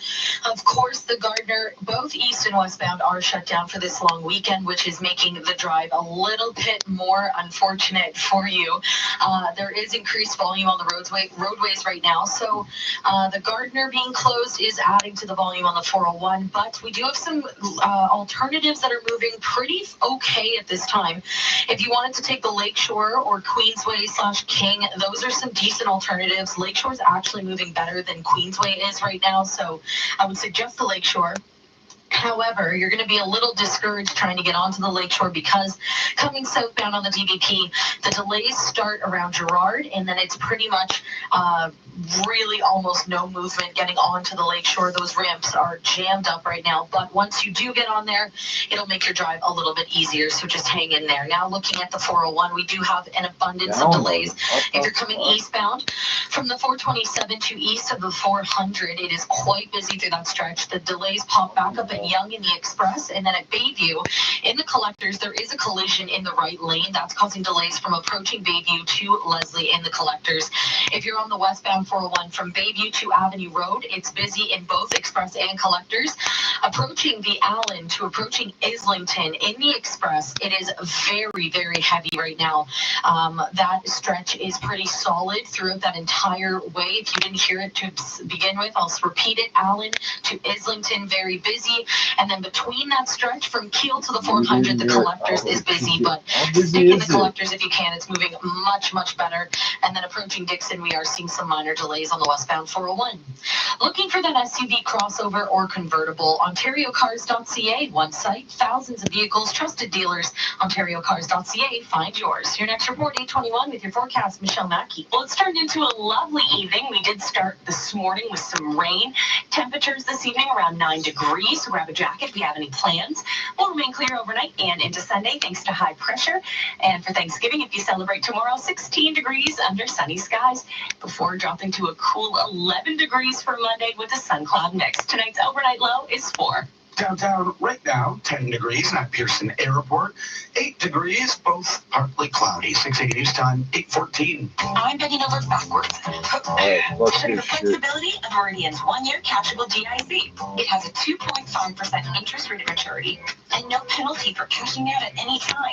of course, the Gardner, both east and westbound, are shut down for this long weekend, which is making the drive a little bit more unfortunate for you. There is increased volume on the roadways right now, so the Gardner being closed is adding to the volume on the 401, but we do have some alternatives that are moving pretty okay at this time. If you wanted to take the Lakeshore or Queensway/King, those are some decent alternatives. Lakeshore is actually moving better than Queensway is right now, so I would suggest the Lakeshore. However, you're going to be a little discouraged trying to get onto the Lakeshore because coming southbound on the DVP, the delays start around Girard, and then it's pretty much really almost no movement getting onto the Lakeshore. Those ramps are jammed up right now, but once you do get on there, it'll make your drive a little bit easier, so just hang in there. Now, looking at the 401, we do have an abundance of delays. If you're coming eastbound from the 427 to east of the 400, it is quite busy through that stretch. The delays pop back up at Young in the Express, and then at Bayview in the Collectors, there is a collision in the right lane. That's causing delays from approaching Bayview to Leslie in the Collectors. If you're on the westbound 401 from Bayview to Avenue Road, it's busy in both Express and Collectors. Approaching the Allen to approaching Islington in the Express, it is very, very heavy right now. That stretch is pretty solid throughout that entire way. If you didn't hear it to begin with, I'll repeat it. Allen to Islington, very busy. And then between that stretch from Kiel to the 400, the Collectors is busy, but stick in the Collectors if you can. It's moving much, much better. And then approaching Dixon, we are seeing some minor delays on the westbound 401. Looking for that SUV crossover or convertible, OntarioCars.ca, one site, thousands of vehicles, trusted dealers, OntarioCars.ca, find yours. Your next report, 821 with your forecast, Michelle Mackey. Well, it's turned into a lovely evening. We did start this morning with some rain. Temperatures this evening around 9 degrees, so grab a jacket if you have any plans. We'll remain clear overnight and into Sunday thanks to high pressure. And for Thanksgiving, if you celebrate tomorrow, 16 degrees under sunny skies before dropping to a cool 11 degrees for Monday with a sun cloud mix. Tonight's overnight low is 4. Downtown right now, 10 degrees at Pearson Airport, 8 degrees, both partly cloudy. 680 News Time, 8:14. I'm bending over backwards. The flexibility of Meridian's 1-year cashable GIC. It has a 2.5% interest rate of maturity and no penalty for cashing out at any time.